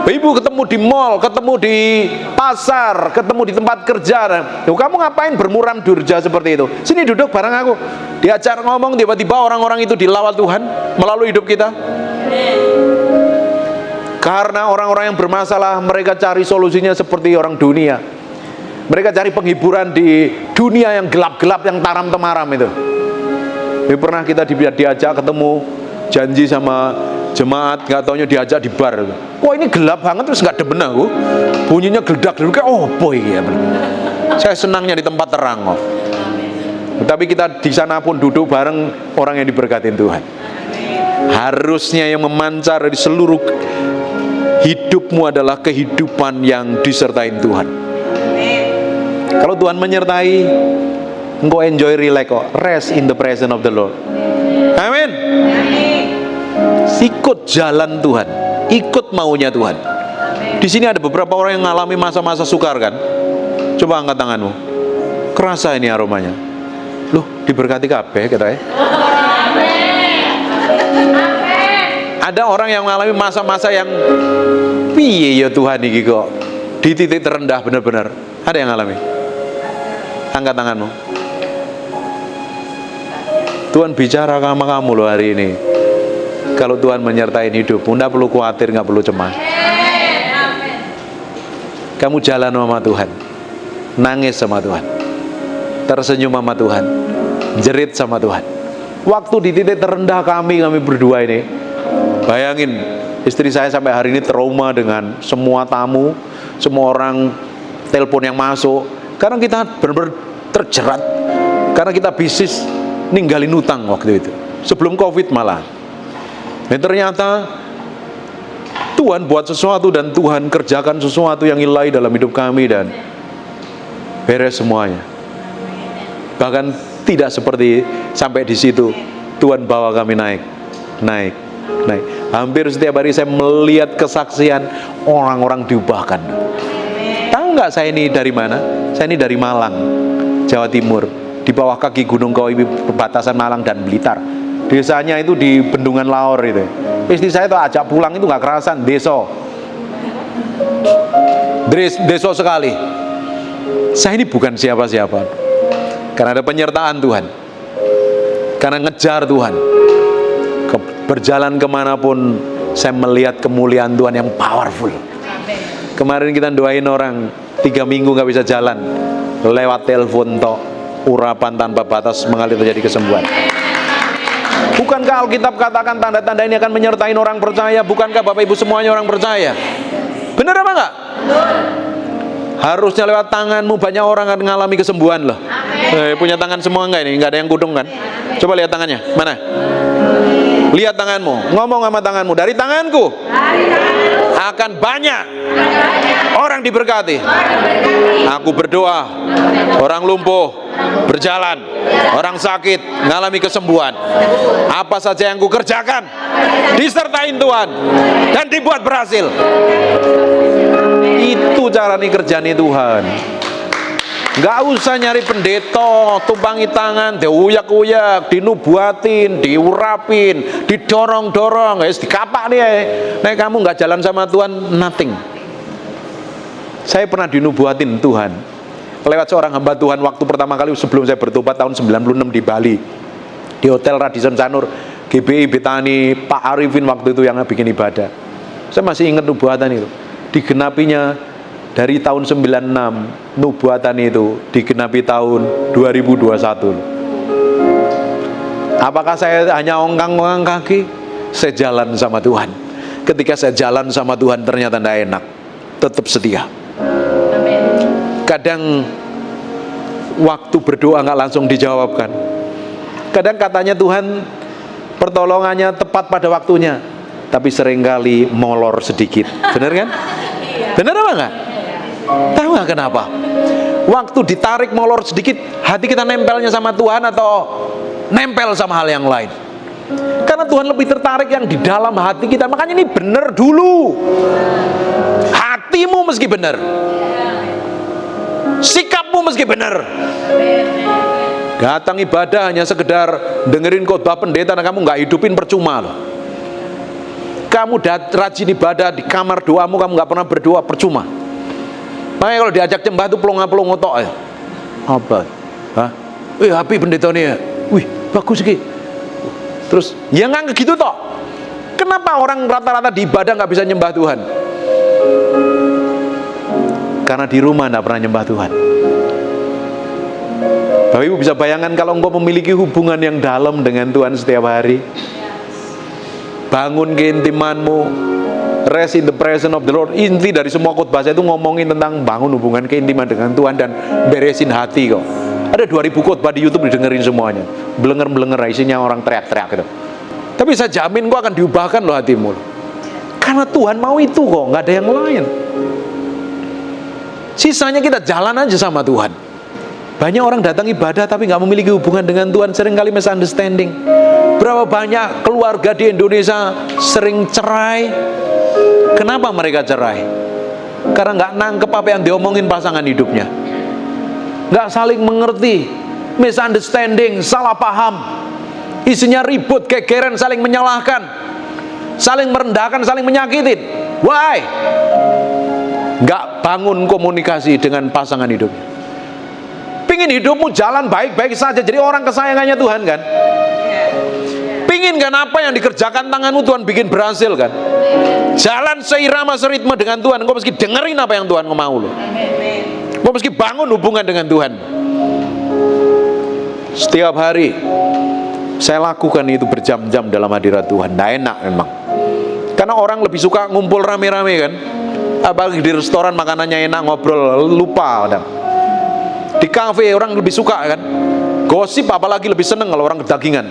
Ibu ketemu di mall, ketemu di pasar, ketemu di tempat kerja. Loh, kamu ngapain bermuram durja seperti itu? Sini duduk bareng aku. Diajar ngomong, tiba-tiba orang-orang itu dilawat Tuhan melalui hidup kita. Karena orang-orang yang bermasalah, mereka cari solusinya seperti orang dunia. Mereka cari penghiburan di dunia yang gelap-gelap, yang taram-temaram itu. Ini pernah kita diajak ketemu, janji sama jemaat, nggak taunya diajak di bar. Wah ini gelap banget, terus nggak demen aku. Bunyinya geledak-geledak, kayak oh boy ya. Saya senangnya di tempat terang kok. Tapi kita di sana pun duduk bareng orang yang diberkatin Tuhan. Harusnya yang memancar dari seluruh hidupmu adalah kehidupan yang disertai Tuhan. Kalau Tuhan menyertai, engkau enjoy, relax kok. Rest in the presence of the Lord. Amin. Ikut jalan Tuhan, ikut maunya Tuhan. Di sini ada beberapa orang yang mengalami masa-masa sukar kan? Coba angkat tanganmu. Kerasa ini aromanya. Loh, diberkati kabeh kita ya. Ada orang yang mengalami masa-masa yang piye ya Tuhan iki kok di titik terendah benar-benar. Ada yang mengalami? Angkat tanganmu. Tuhan bicara sama kamu loh hari ini. Kalau Tuhan menyertai hidupmu, tidak perlu khawatir, nggak perlu cemas. Kamu jalan sama Tuhan, nangis sama Tuhan, tersenyum sama Tuhan, jerit sama Tuhan. Waktu di titik terendah kami berdua ini, bayangin istri saya sampai hari ini trauma dengan semua tamu, semua orang telepon yang masuk. Karena kita benar-benar terjerat, karena kita bisnis ninggalin utang waktu itu, sebelum COVID malah. Dan ternyata Tuhan buat sesuatu dan Tuhan kerjakan sesuatu yang ilahi dalam hidup kami dan beres semuanya. Bahkan tidak seperti sampai di situ, Tuhan bawa kami naik. naik. Hampir setiap hari saya melihat kesaksian orang-orang diubahkan. Tahu nggak saya ini dari mana? Saya ini dari Malang, Jawa Timur, di bawah kaki Gunung Kawi, perbatasan Malang dan Blitar. Desanya itu di Bendungan Laor itu. Istri saya tuh ajak pulang itu nggak kerasan, deso sekali. Saya ini bukan siapa-siapa, karena ada penyertaan Tuhan, karena ngejar Tuhan. Berjalan kemanapun saya melihat kemuliaan Tuhan yang powerful. Kemarin kita doain orang 3 minggu nggak bisa jalan, lewat telepon tok, urapan tanpa batas mengalir terjadi kesembuhan. Bukankah Alkitab katakan tanda-tanda ini akan menyertai orang percaya? Bukankah Bapak Ibu semuanya orang percaya? Benar apa enggak? Harusnya lewat tanganmu banyak orang akan mengalami kesembuhan loh. Punya tangan semua enggak ini? Enggak ada yang kudung kan? Coba lihat tangannya, mana? Lihat tanganmu, ngomong sama tanganmu, dari tanganku akan banyak orang diberkati. Aku berdoa, orang lumpuh berjalan, orang sakit mengalami kesembuhan. Apa saja yang ku kerjakan disertain Tuhan dan dibuat berhasil. Itu cara nih kerjaan Tuhan. Gak usah nyari pendeta, tumpangi tangan, diuyak-uyak, dinubuatin, diurapin, didorong-dorong, dikapak nih. Nek kamu gak jalan sama Tuhan, nothing. Saya pernah dinubuatin Tuhan lewat seorang hamba Tuhan waktu pertama kali sebelum saya bertobat tahun 96 di Bali, di Hotel Radisson Sanur, GBI Betani, Pak Arifin waktu itu yang bikin ibadah. Saya masih ingat nubuatan itu. Digenapinya dari tahun 96, nubuatan itu digenapi tahun 2021. Apakah saya hanya ongkang-ongkang kaki? Saya jalan sama Tuhan. Ketika saya jalan sama Tuhan ternyata tidak enak, tetap setia. Kadang waktu berdoa nggak langsung dijawabkan. Kadang katanya Tuhan pertolongannya tepat pada waktunya, tapi seringkali molor sedikit. Benar kan? Benar apa enggak? Tahu nggak kenapa? Waktu ditarik molor sedikit, hati kita nempelnya sama Tuhan atau nempel sama hal yang lain? Karena Tuhan lebih tertarik yang di dalam hati kita. Makanya ini benar dulu. Hatimu meski benar, sikapmu meski benar. Datang ibadah hanya sekedar dengerin khotbah pendeta dan kamu nggak hidupin, percuma loh. Kamu rajin ibadah di kamar doamu, kamu nggak pernah berdoa, percuma. Makanya kalau diajak nyembah itu pelongo-pelongo tok ya. Apa? Hah? Api pendeta nih ya. Wih, bagus sih. Terus, ya nggak gitu tok. Kenapa orang rata-rata di ibadah nggak bisa nyembah Tuhan? Karena di rumah nggak pernah nyembah Tuhan. Bapak Ibu bisa bayangkan kalau engkau memiliki hubungan yang dalam dengan Tuhan setiap hari. Bangun keintimanmu, rest in the presence of the Lord. Inti dari semua khotbah saya itu ngomongin tentang bangun hubungan keintiman dengan Tuhan dan beresin hati kok. Ada 2000 khotbah di YouTube didengerin semuanya. Belenger-belenger isinya orang teriak-teriak gitu. Tapi saya jamin kok akan diubahkan loh hatimu. Karena Tuhan mau itu kok, nggak ada yang lain. Sisanya kita jalan aja sama Tuhan. Banyak orang datang ibadah tapi nggak memiliki hubungan dengan Tuhan, seringkali misunderstanding. Berapa banyak keluarga di Indonesia sering cerai? Kenapa mereka cerai? Karena nggak nangkep apa yang diomongin pasangan hidupnya, nggak saling mengerti, misunderstanding, salah paham, isinya ribut, gegeran, saling menyalahkan, saling merendahkan, saling menyakitin. Why? Nggak bangun komunikasi dengan pasangan hidupnya. Pingin hidupmu jalan baik-baik saja, jadi orang kesayangannya Tuhan kan? Pingin kan apa yang dikerjakan tanganmu Tuhan bikin berhasil kan? Jalan seirama seritme dengan Tuhan, engkau mesti dengerin apa yang Tuhan mau lo. Engkau mesti bangun hubungan dengan Tuhan. Setiap hari saya lakukan itu berjam-jam dalam hadirat Tuhan. Nggak enak memang. Karena orang lebih suka ngumpul rame-rame kan. Apalagi di restoran makanannya enak, ngobrol lupa kadang. Di kafe orang lebih suka kan, gosip apalagi lebih seneng kalau orang kedagingan.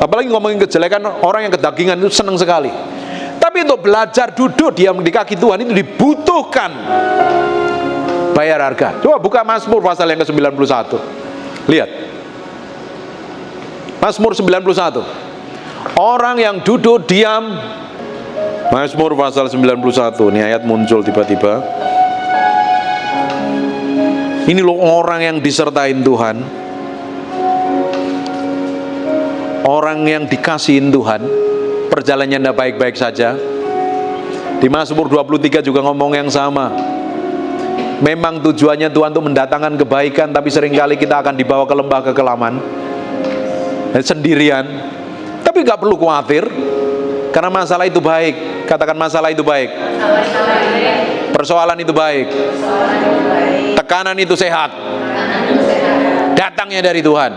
Apalagi ngomongin kejelekan orang yang kedagingan itu seneng sekali. Tapi untuk belajar duduk diam di kaki Tuhan itu dibutuhkan bayar harga. Coba buka Mazmur pasal yang ke-91. Lihat Mazmur 91. Orang yang duduk diam. Mazmur pasal 91, ini ayat muncul tiba-tiba. Ini loh orang yang disertain Tuhan, orang yang dikasihin Tuhan, perjalanannya baik-baik saja. Di Mazmur 23 juga ngomong yang sama. Memang tujuannya Tuhan untuk mendatangkan kebaikan, tapi seringkali kita akan dibawa ke lembah kekelaman sendirian. Tapi gak perlu khawatir, karena masalah itu baik. Katakan masalah itu baik. Persoalan itu baik. Tekanan itu sehat. Datangnya dari Tuhan.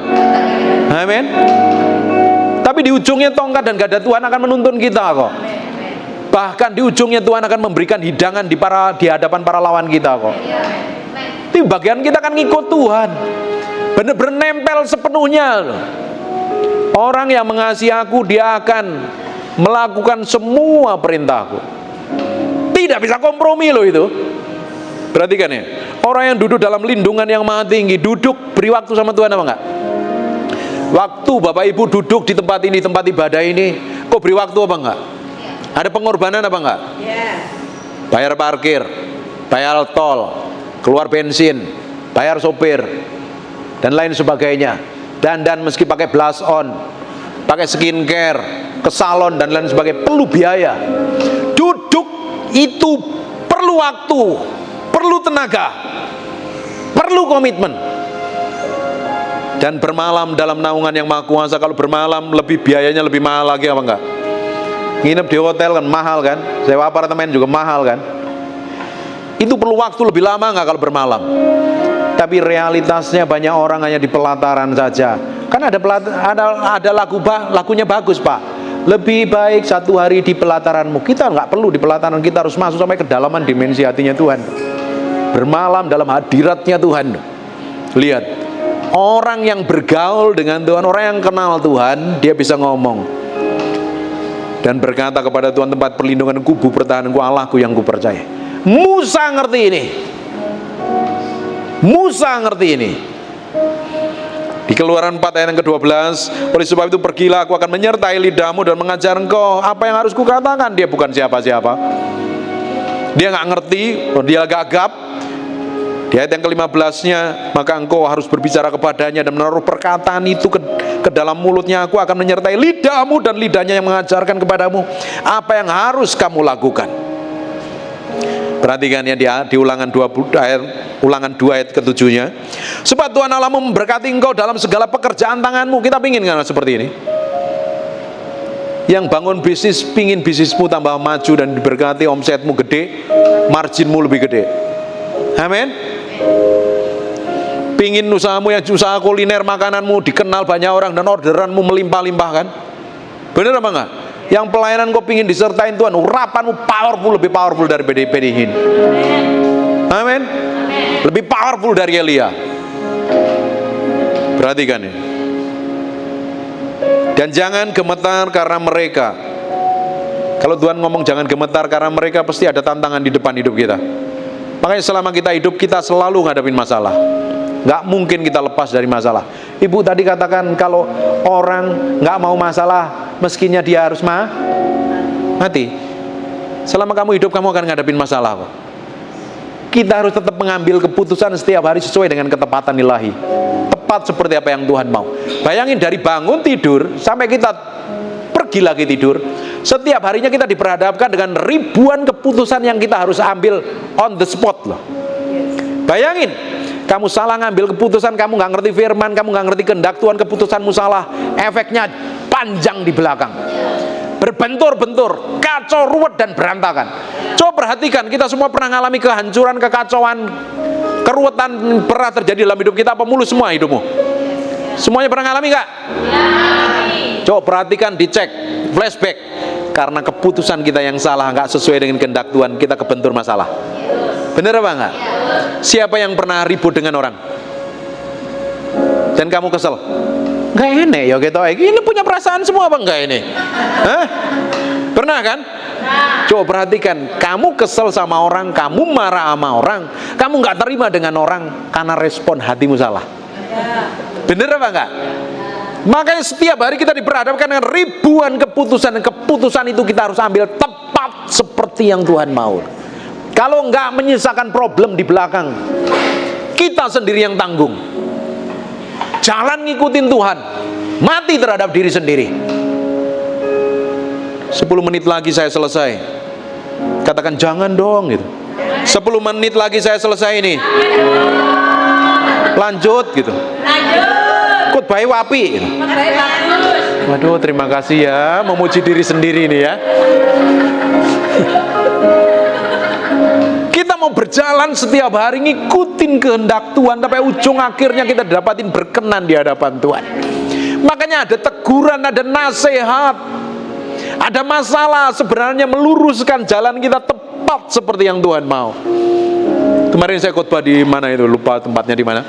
Amin. Tapi di ujungnya tongkat dan gada Tuhan akan menuntun kita kok. Bahkan di ujungnya Tuhan akan memberikan hidangan di hadapan para lawan kita kok. Itu bagian kita akan ngikut Tuhan. Benar-benar nempel sepenuhnya. Orang yang mengasihi aku, dia akan melakukan semua perintahku. Tidak bisa kompromi loh itu. Perhatikan ya, orang yang duduk dalam lindungan yang maha tinggi, duduk beri waktu sama Tuhan apa enggak? Waktu Bapak Ibu duduk di tempat ini, tempat ibadah ini, kok beri waktu apa enggak? Ada pengorbanan apa enggak? Bayar parkir, bayar tol, keluar bensin, bayar sopir, dan lain sebagainya. Dan meski pakai blush on, pakai skincare, ke salon dan lain sebagainya, perlu biaya. Duduk itu perlu waktu, perlu tenaga, perlu komitmen. Dan bermalam dalam naungan yang maha kuasa, kalau bermalam lebih biayanya lebih mahal lagi apa enggak? Nginep di hotel kan mahal kan, sewa apartemen juga mahal kan. Itu perlu waktu lebih lama enggak kalau bermalam? Tapi realitasnya banyak orang hanya di pelataran saja. Kan ada lagunya bagus Pak. Lebih baik satu hari di pelataranmu. Kita nggak perlu di pelataran, kita harus masuk sampai kedalaman dimensi hatinya Tuhan. Bermalam dalam hadiratnya Tuhan. Lihat, orang yang bergaul dengan Tuhan, orang yang kenal Tuhan, dia bisa ngomong dan berkata kepada Tuhan, tempat perlindungan kubu pertahananku, Allahku yang kupercaya. Musa ngerti ini. Musa ngerti ini. Di Keluaran 4 ayat yang ke-12, oleh sebab itu pergilah, aku akan menyertai lidahmu dan mengajar engkau apa yang harus kukatakan. Dia bukan siapa-siapa. Dia nggak ngerti, dia gagap. Di ayat yang ke-15-nya, maka engkau harus berbicara kepadanya dan menaruh perkataan itu ke dalam mulutnya. Aku akan menyertai lidahmu dan lidahnya yang mengajarkan kepadamu apa yang harus kamu lakukan. Perhatikan ya, di ulangan 2 ayat ke-7-nya. Sebab Tuhan Allahmu memberkati engkau dalam segala pekerjaan tanganmu. Kita pingin kan seperti ini? Yang bangun bisnis, pingin bisnismu tambah maju dan diberkati, omsetmu gede, marginmu lebih gede. Amin. Pingin usahamu yang usaha kuliner, makananmu dikenal banyak orang dan orderanmu melimpah-limpah kan? Bener apa enggak? Yang pelayanan kau pingin disertain Tuhan, urapanmu powerful, lebih powerful dari Benihin. Amin. Lebih powerful dari Elia. Perhatikan ya. Dan jangan gemetar karena mereka. Kalau Tuhan ngomong jangan gemetar karena mereka, pasti ada tantangan di depan hidup kita. Makanya selama kita hidup, kita selalu ngadepin masalah. Gak mungkin kita lepas dari masalah. Ibu tadi katakan kalau orang gak mau masalah, meskinya dia harus mati. Selama kamu hidup, kamu akan ngadepin masalah kok. Kita harus tetap mengambil keputusan setiap hari sesuai dengan ketepatan ilahi. Tepat seperti apa yang Tuhan mau. Bayangin dari bangun tidur sampai kita pergi lagi tidur, setiap harinya kita diperhadapkan dengan ribuan keputusan yang kita harus ambil on the spot loh. Bayangin, kamu salah ngambil keputusan, kamu nggak ngerti firman, kamu nggak ngerti kehendak Tuhan, keputusanmu salah, efeknya panjang di belakang, berbentur-bentur, kacau, ruwet dan berantakan. Coba perhatikan, kita semua pernah mengalami kehancuran, kekacauan, keruwetan pernah terjadi dalam hidup kita. Apa mulus semua hidupmu? Semuanya pernah mengalami nggak? Coba perhatikan, dicek, flashback. Karena keputusan kita yang salah, nggak sesuai dengan kehendak Tuhan, kita kebentur masalah. Bener apa enggak? Siapa yang pernah ribut dengan orang dan kamu kesel? Nggak enak ya gitu. Ini punya perasaan semua apa enggak ini? Hah? Pernah kan? Coba perhatikan, kamu kesel sama orang, kamu marah sama orang, kamu nggak terima dengan orang karena respon hatimu salah. Bener apa enggak? Makanya setiap hari kita diperhadapkan dengan ribuan keputusan, dan keputusan itu kita harus ambil tepat seperti yang Tuhan mau. Kalau enggak, menyisakan problem di belakang, kita sendiri yang tanggung. Jalan ngikutin Tuhan, mati terhadap diri sendiri. 10 menit lagi saya selesai, katakan jangan dong gitu. 10 menit lagi saya selesai ini, lanjut gitu. Khotbah wapi gitu. Waduh, terima kasih ya, memuji diri sendiri ini ya. Kita mau berjalan setiap hari ngikutin kehendak Tuhan, tapi ujung akhirnya kita dapatin berkenan di hadapan Tuhan. Makanya ada teguran, ada nasihat, ada masalah sebenarnya meluruskan jalan kita tepat seperti yang Tuhan mau. Kemarin saya khotbah di mana itu, lupa tempatnya di mana.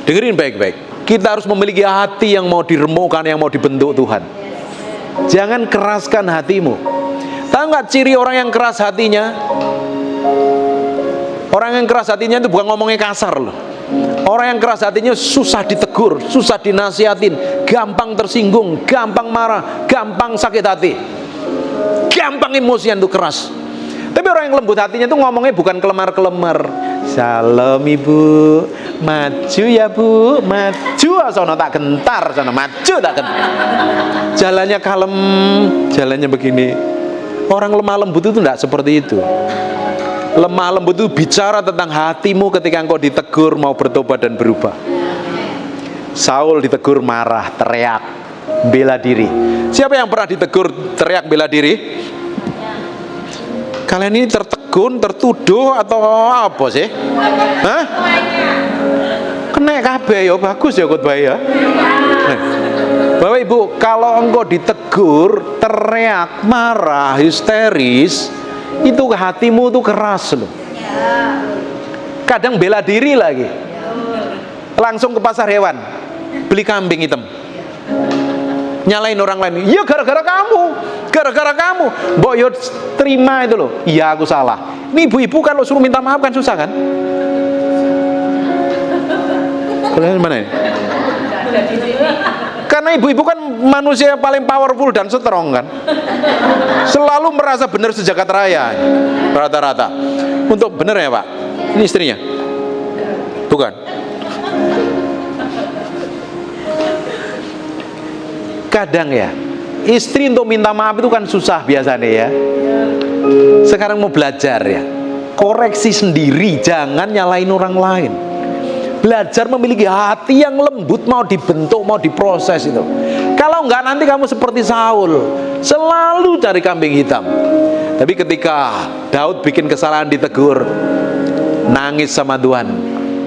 Dengerin baik-baik. Kita harus memiliki hati yang mau diremukkan, yang mau dibentuk Tuhan. Jangan keraskan hatimu. Tahu nggak ciri orang yang keras hatinya? Orang yang keras hatinya itu bukan ngomongnya kasar loh. Orang yang keras hatinya susah ditegur, susah dinasihatin, gampang tersinggung, gampang marah, gampang sakit hati, gampang emosian itu keras. Tapi orang yang lembut hatinya itu ngomongnya bukan kelemar-kelemar. Salam ibu, maju ya bu, maju, sono tak gentar, sono maju tak gentar. Jalannya kalem, jalannya begini. Orang lemah lembut itu tidak seperti itu. Lemah lembut itu bicara tentang hatimu ketika engkau ditegur mau bertobat dan berubah. Saul ditegur marah, teriak, bela diri. Siapa yang pernah ditegur teriak bela diri? Kalian ini tertegun, tertuduh atau apa sih? Hah? Kena kabeh ya, bagus ya khotbah ya. Bapak Ibu, kalau engkau ditegur, teriak, marah, histeris, itu hatimu tuh keras loh. Kadang bela diri lagi. Langsung ke pasar hewan, beli kambing hitam, nyalain orang lain. Ya gara-gara kamu, gara-gara kamu. Mbok yo terima itu loh. Iya aku salah. Ini ibu-ibu kalau suruh minta maaf kan susah kan? Kalian mana ini? Karena ibu-ibu kan manusia yang paling powerful dan strong kan. Selalu merasa benar sejagat raya rata-rata. Untuk benar ya Pak? Ini istrinya? Bukan. Kadang ya, istri untuk minta maaf itu kan susah biasanya ya. Sekarang mau belajar ya, koreksi sendiri, jangan nyalain orang lain. Belajar memiliki hati yang lembut, mau dibentuk, mau diproses itu. Kalau enggak nanti kamu seperti Saul, selalu cari kambing hitam. Tapi ketika Daud bikin kesalahan ditegur, nangis sama Tuhan,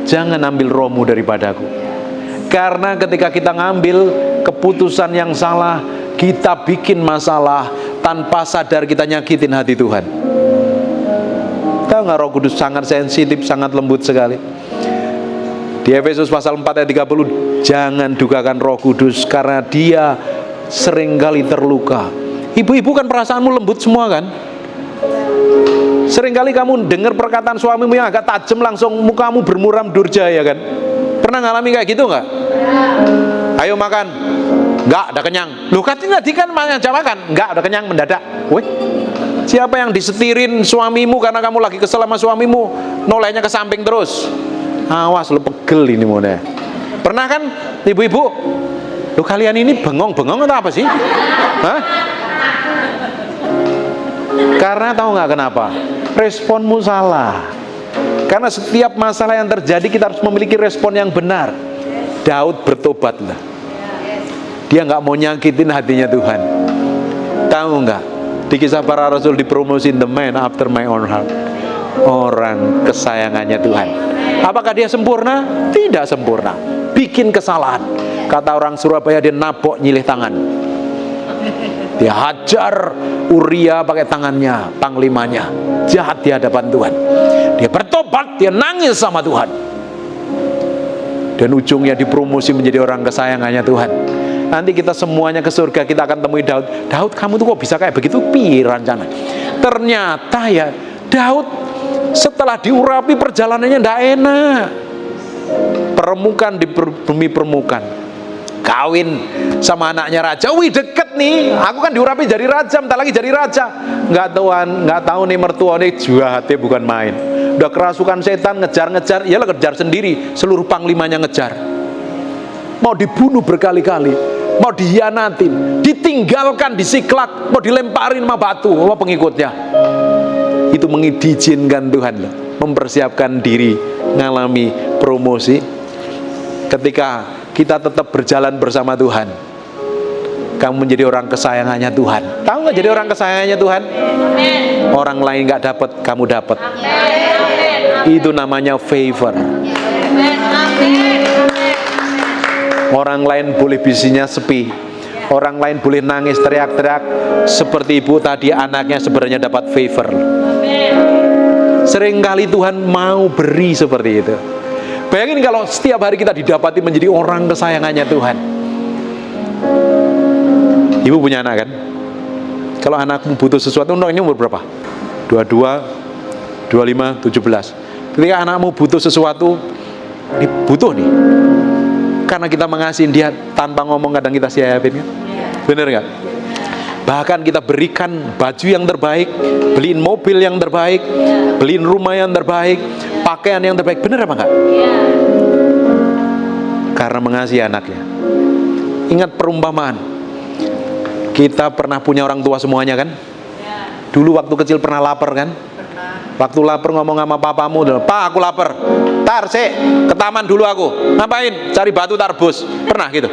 jangan ambil rohmu daripadaku. Karena ketika kita ngambil keputusan yang salah, kita bikin masalah, tanpa sadar kita nyakitin hati Tuhan. Tahu nggak, Roh Kudus sangat sensitif, sangat lembut sekali. Di Efesus pasal 4 ayat 30, jangan dukakan Roh Kudus karena dia seringkali terluka. Ibu-ibu kan perasaanmu lembut semua kan? Seringkali kamu dengar perkataan suamimu yang agak tajam, langsung mukamu bermuram durja ya kan? Pernah ngalami kayak gitu nggak? Ayo makan, nggak, udah kenyang. Loh katanya tadi kan makan, nggak, udah kenyang mendadak. Wih, siapa yang disetirin suamimu karena kamu lagi kesel sama suamimu, nolehnya ke samping terus? Awas lu, pegel ini mone. Pernah kan ibu-ibu? Loh kalian ini bengong-bengong atau apa sih? Hah? Karena tahu nggak kenapa? Responmu salah. Karena setiap masalah yang terjadi kita harus memiliki respon yang benar. Daud bertobatlah. Dia nggak mau nyakitin hatinya Tuhan. Tahu nggak? Di Kisah Para Rasul dipromosin the man after my own heart. Orang kesayangannya Tuhan. Apakah dia sempurna? Tidak sempurna. Bikin kesalahan. Kata orang Surabaya, dia nabok nyilih tangan. Dia hajar Uria pakai tangannya, panglimanya. Jahat di hadapan Tuhan. Dia bertobat, dia nangis sama Tuhan. Dan ujungnya dipromosi menjadi orang kesayangannya Tuhan. Nanti kita semuanya ke surga, kita akan temui Daud. Daud, kamu tuh kok bisa kayak begitu? Pi rencana. Ternyata ya Daud setelah diurapi perjalanannya tidak enak. Permukaan di bumi permukaan. kawin sama anaknya raja. Wih, deket nih, aku kan diurapi jadi raja, bentar lagi jadi raja. Nggak tahu nih mertua nih jahatnya bukan main. Udah kerasukan setan, ngejar-ngejar, iyalah kejar sendiri, seluruh panglimanya ngejar. Mau dibunuh berkali-kali, mau dihianatin, ditinggalkan, disiklak, mau dilemparin sama batu sama pengikutnya. Itu diizinkan Tuhan loh, mempersiapkan diri ngalami promosi. Ketika kita tetap berjalan bersama Tuhan, kamu menjadi orang kesayangannya Tuhan. Tahu nggak jadi orang kesayangannya Tuhan? Orang lain nggak dapat, kamu dapat. Itu namanya favor. Orang lain boleh bisinya sepi, orang lain boleh nangis teriak-teriak, seperti ibu tadi anaknya sebenarnya dapat favor. Seringkali Tuhan mau beri seperti itu. Bayangin kalau setiap hari kita didapati menjadi orang kesayangannya Tuhan. Ibu punya anak kan? Kalau anakmu butuh sesuatu, ini umur berapa? 22, 25, 17. Ketika anakmu butuh sesuatu, ini butuh nih, karena kita mengasihi dia tanpa ngomong, kadang kita siapin kan? Bener nggak? Bahkan kita berikan baju yang terbaik, beliin mobil yang terbaik, beliin rumah yang terbaik, pakaian yang terbaik. Bener apa enggak? Karena mengasihi anaknya. Ingat perumpamaan, kita pernah punya orang tua semuanya kan? Dulu waktu kecil pernah lapar kan? Waktu lapar ngomong sama papamu, "Pak, aku lapar. Tar, ke taman dulu aku." Ngapain? Cari batu tarbus. Pernah gitu?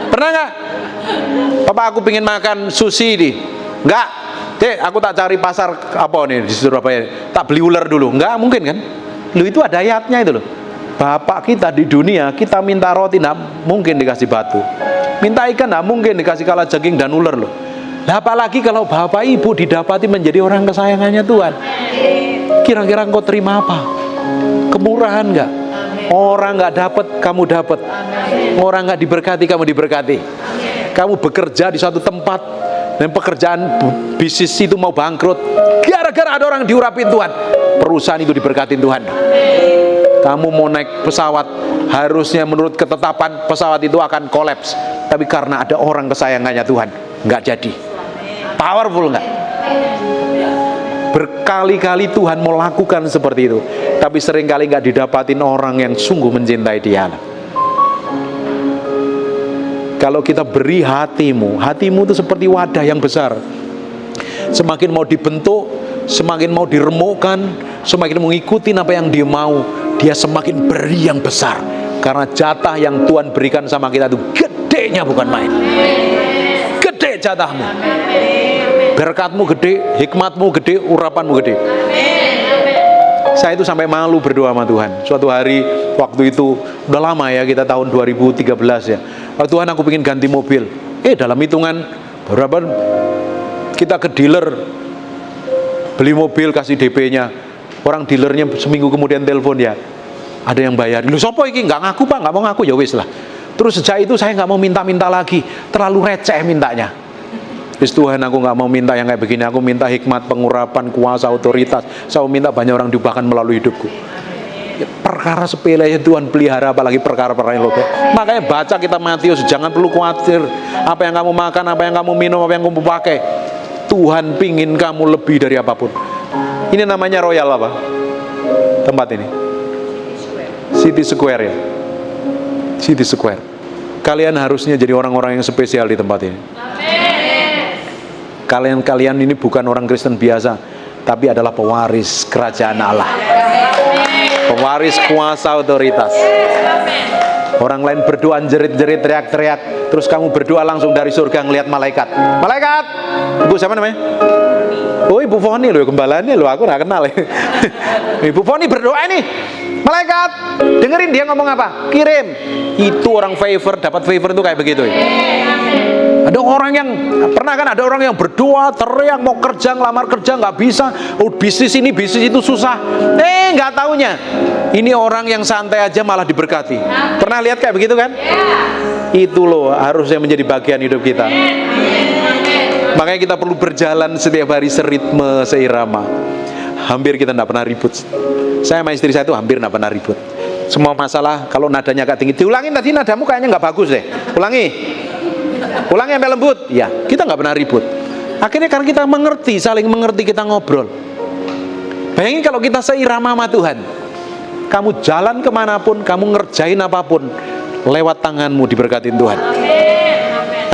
Pernah nggak? Papa, aku pengen makan sushi nih. Enggak. Dek, aku tak cari pasar apa nih di Surabaya. Tak beli ular dulu. Enggak mungkin kan? Lu itu ada ayatnya itu loh. Bapak kita di dunia, kita minta roti, nah mungkin dikasih batu. Minta ikan, nah mungkin dikasih kalajengking dan ular loh. Nah, apalagi kalau bapak ibu didapati menjadi orang kesayangannya Tuhan. Kira-kira engkau terima apa? Kemurahan nggak? Orang nggak dapat, kamu dapat. Orang nggak diberkati, kamu diberkati. Kamu bekerja di suatu tempat dan pekerjaan bisnis itu mau bangkrut, gara-gara ada orang diurapin Tuhan, perusahaan itu diberkatin Tuhan. Kamu mau naik pesawat, harusnya menurut ketetapan pesawat itu akan kolaps, tapi karena ada orang kesayangannya Tuhan, nggak jadi. Powerful nggak? Berkali-kali Tuhan mau lakukan seperti itu, tapi seringkali nggak didapatin orang yang sungguh mencintai Dia. Kalau kita beri hatimu itu seperti wadah yang besar. Semakin mau dibentuk, semakin mau diremukkan, semakin mengikuti apa yang dia mau, dia semakin beri yang besar. Karena jatah yang Tuhan berikan sama kita itu gedenya bukan main. Gede jatahmu. Berkatmu gede, hikmatmu gede, urapanmu gede. Saya itu sampai malu berdoa sama Tuhan. Suatu hari, waktu itu udah lama ya, kita tahun 2013 ya. Tuhan, aku pengen ganti mobil. Dalam hitungan berapa, kita ke dealer beli mobil, kasih DP-nya. Orang dealernya seminggu kemudian telepon, ya ada yang bayar. Lu sopo iki? Nggak ngaku Pak, nggak mau ngaku, ya wis lah. Terus sejak itu saya nggak mau minta-minta lagi, terlalu receh mintanya. Terus Tuhan, aku nggak mau minta yang kayak begini. Aku minta hikmat, pengurapan, kuasa, otoritas. Saya minta banyak orang diubahkan melalui hidupku. Perkara sepele ya Tuhan pelihara, apalagi perkara-perkara yang logo. Makanya baca kita Matius, jangan perlu khawatir apa yang kamu makan, apa yang kamu minum, apa yang kamu pakai. Tuhan pingin kamu lebih dari apapun. Ini namanya Royal apa? Tempat ini City Square ya. City Square. Kalian harusnya jadi orang-orang yang spesial di tempat ini. Kalian ini bukan orang Kristen biasa, tapi adalah pewaris kerajaan Allah, pewaris kuasa otoritas. Orang lain berdoa jerit-jerit, teriak-teriak, terus kamu berdoa langsung dari surga ngelihat malaikat. Malaikat, ibu siapa namanya? Oh, Ibu Foni loh, gembalanya loh, aku nggak kenal ya. Ibu Foni berdoa nih, malaikat dengerin dia ngomong apa, kirim. Itu orang favor, dapat favor itu kayak begitu ya. Ada orang yang pernah kan, ada orang yang berdoa teriak mau kerja, ngelamar kerja nggak bisa, bisnis ini bisnis itu susah. Nggak taunya ini orang yang santai aja malah diberkati. Pernah lihat kayak begitu kan? Itu loh harusnya menjadi bagian hidup kita. Makanya kita perlu berjalan setiap hari seritme, seirama. Hampir kita nggak pernah ribut. Saya sama istri saya itu hampir nggak pernah ribut. Semua masalah kalau nadanya agak tinggi, diulangin tadi nadamu kayaknya nggak bagus deh. Ulangi sampai lembut. Ya, kita nggak pernah ribut. Akhirnya karena kita mengerti, saling mengerti, kita ngobrol. Bayangin kalau kita seirama sama Tuhan. Kamu jalan kemanapun, kamu ngerjain apapun, lewat tanganmu diberkatin Tuhan.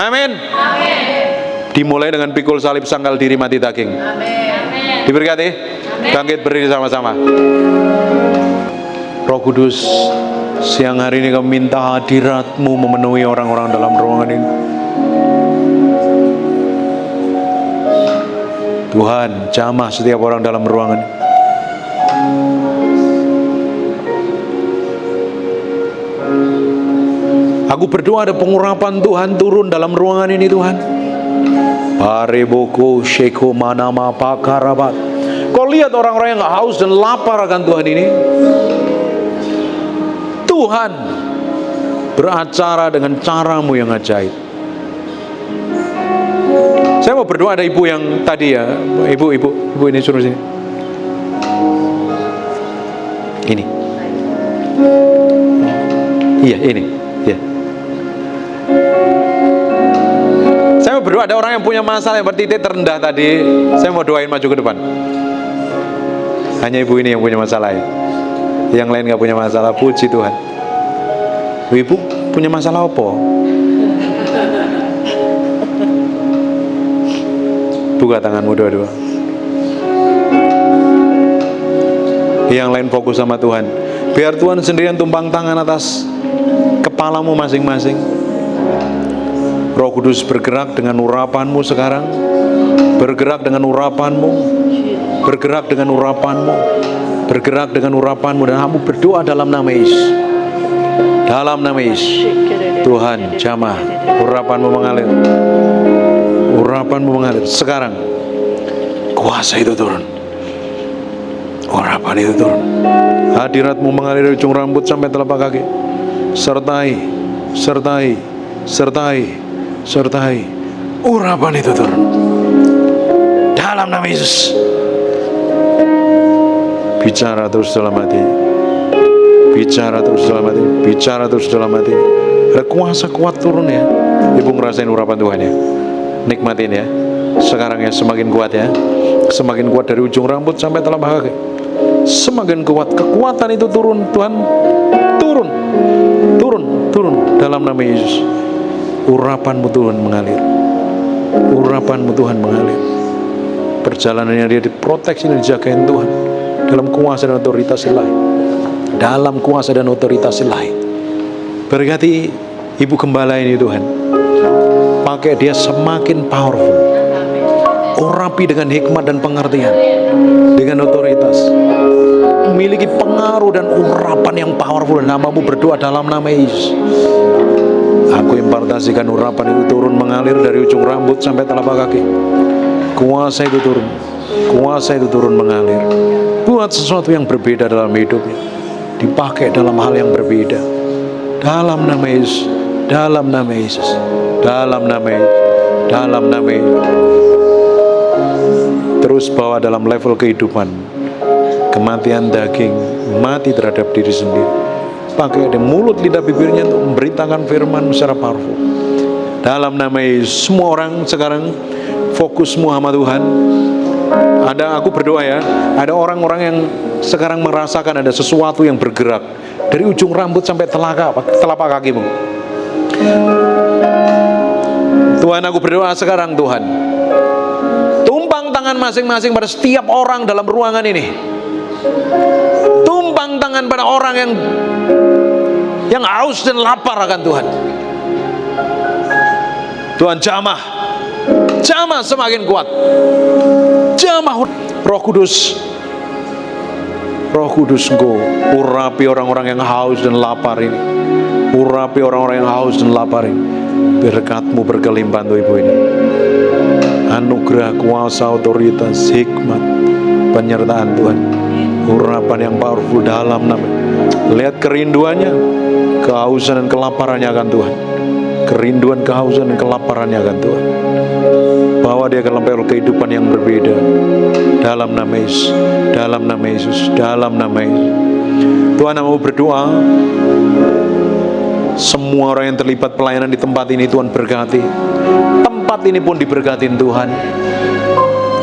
Amin. Dimulai dengan pikul salib, sangkal diri, mati daging. Diberkati. Bangkit berdiri sama-sama. Roh Kudus, siang hari ini kami minta hadirat-Mu memenuhi orang-orang dalam ruangan ini. Tuhan, jamah setiap orang dalam ruangan ini. Aku berdoa ada pengurapan Tuhan turun dalam ruangan ini Tuhan. Pareboko sheko manama pakarabat. Kau lihat orang-orang yang haus dan lapar akan Tuhan ini. Tuhan beracara dengan caramu yang ajaib. Saya mau berdoa, ada ibu yang tadi ya, ibu ini suruh sini. Ini. Iya, ini. Ya. Saya mau berdoa, ada orang yang punya masalah yang bertitik terendah tadi. Saya mau doain maju ke depan. Hanya ibu ini yang punya masalah ya. Yang lain gak punya masalah, puji Tuhan. Ibu punya masalah apa? Buka tanganmu dua-dua. Yang lain fokus sama Tuhan. Biar Tuhan sendirian tumpang tangan atas kepalamu masing-masing. Roh Kudus bergerak dengan urapanmu sekarang. Bergerak dengan urapanmu. Bergerak dengan urapanmu. Bergerak dengan urapanmu. Dan kamu berdoa dalam nama Yesus. Dalam nama Yesus. Tuhan, jamah, urapanmu mengalir. Urapanmu mengalir. Sekarang kuasa itu turun. Urapan itu turun. Hadiratmu mengalir dari ujung rambut sampai telapak kaki. Sertai. Urapan itu turun. Dalam nama Yesus. Bicara terus dalam hati. Bicara terus dalam hati. Bicara terus dalam hati. Ada kuasa kuat turun ya. Ibu ngerasain urapan Tuhan ya. Nikmatin ya. Sekarang ya semakin kuat ya. Semakin kuat dari ujung rambut sampai telapak kaki. Semakin kuat. Kekuatan itu turun. Tuhan turun. Turun dalam nama Yesus. Urapanmu Tuhan mengalir. Urapanmu Tuhan mengalir. Perjalanannya dia diproteksi dan dijagain Tuhan. Dalam kuasa dan otoritas Ilahi. Dalam kuasa dan otoritas Ilahi. Berkati Ibu Gembala ini Tuhan. Pakai dia semakin powerful. Urapi dengan hikmat dan pengertian. Dengan otoritas. Memiliki pengaruh dan urapan yang powerful. Namamu berdoa dalam nama Yesus. Aku impartasikan urapan itu turun mengalir dari ujung rambut sampai telapak kaki. Kuasa itu turun. Kuasa itu turun mengalir. Buat sesuatu yang berbeda dalam hidupnya. Dipakai dalam hal yang berbeda. Dalam nama Yesus. Dalam nama Yesus. Dalam nama Yesus. Dalam nama Yesus. Terus bawa dalam level kehidupan. Kematian daging, mati terhadap diri sendiri. Pakai di mulut lidah bibirnya untuk memberitakan firman secara powerful. Dalam nama Yesus. Semua orang sekarang fokusmu sama Tuhan. Aku berdoa ya. Ada orang-orang yang sekarang merasakan ada sesuatu yang bergerak dari ujung rambut sampai telapak kakimu. Tuhan, aku berdoa sekarang Tuhan. Tumpang tangan masing-masing pada setiap orang dalam ruangan ini. Tumpang tangan pada orang yang haus dan lapar akan Tuhan. Tuhan, jamah semakin kuat. Jamah Roh Kudus. Roh Kudus, Engkau urapi orang-orang yang haus dan lapar ini. Urapi orang-orang yang haus dan lapar ini. Berkat-Mu berkelimpahan untuk ibu ini. Anugerah, kuasa, otoritas, hikmat, penyertaan Tuhan. Urapan yang powerful dalam nama. Lihat kerinduannya, kehausan dan kelaparannya akan Tuhan. Kerinduan, kehausan dan kelaparannya akan Tuhan. Bawa dia ke dalam kehidupan yang berbeda. Dalam nama Yesus. Dalam nama Yesus. Dalam nama Yesus. Tuhan, mau berdoa Semua orang yang terlibat pelayanan di tempat ini Tuhan berkati. Tempat ini pun diberkatin Tuhan.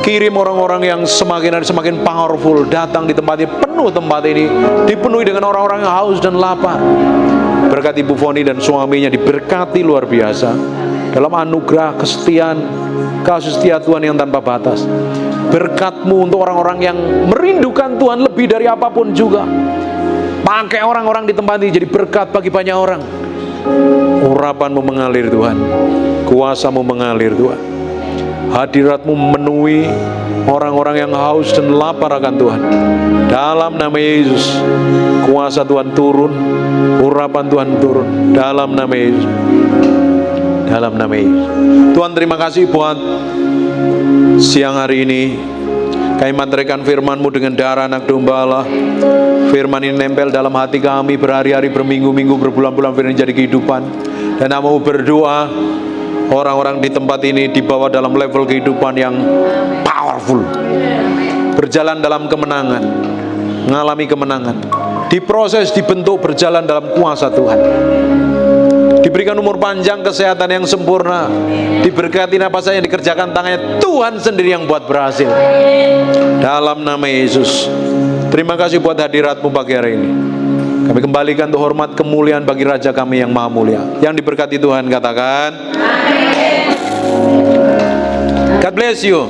Kirim orang-orang yang semakin hari semakin powerful datang di tempat ini. Penuh tempat ini, dipenuhi dengan orang-orang yang haus dan lapar. Berkati Ibu Foni dan suaminya, diberkati luar biasa dalam anugerah kesetiaan, kasih setia Tuhan yang tanpa batas. Berkat-Mu untuk orang-orang yang merindukan Tuhan lebih dari apapun juga. Pakai orang-orang di tempat ini jadi berkat bagi banyak orang. Urapan-Mu mengalir Tuhan, kuasa-Mu mengalir Tuhan. Hadirat-Mu memenuhi orang-orang yang haus dan lapar akan Tuhan. Dalam nama Yesus, kuasa Tuhan turun, urapan Tuhan turun. Dalam nama Yesus, dalam nama Yesus. Tuhan, terima kasih buat siang hari ini. Kami mantraikan firman-Mu dengan darah anak domba Allah. Firman ini nempel dalam hati kami berhari-hari, berminggu-minggu, berbulan-bulan. Firman jadi kehidupan. Dan mau berdoa orang-orang di tempat ini dibawa dalam level kehidupan yang powerful, berjalan dalam kemenangan, mengalami kemenangan, diproses, dibentuk, berjalan dalam kuasa Tuhan. Diberikan umur panjang, kesehatan yang sempurna, diberkati apa saja yang dikerjakan tangannya, Tuhan sendiri yang buat berhasil. Dalam nama Yesus. Terima kasih buat hadirat-Mu pagi hari ini. Kami kembalikan untuk hormat kemuliaan bagi Raja kami yang maha mulia. Yang diberkati Tuhan katakan amin. God bless you.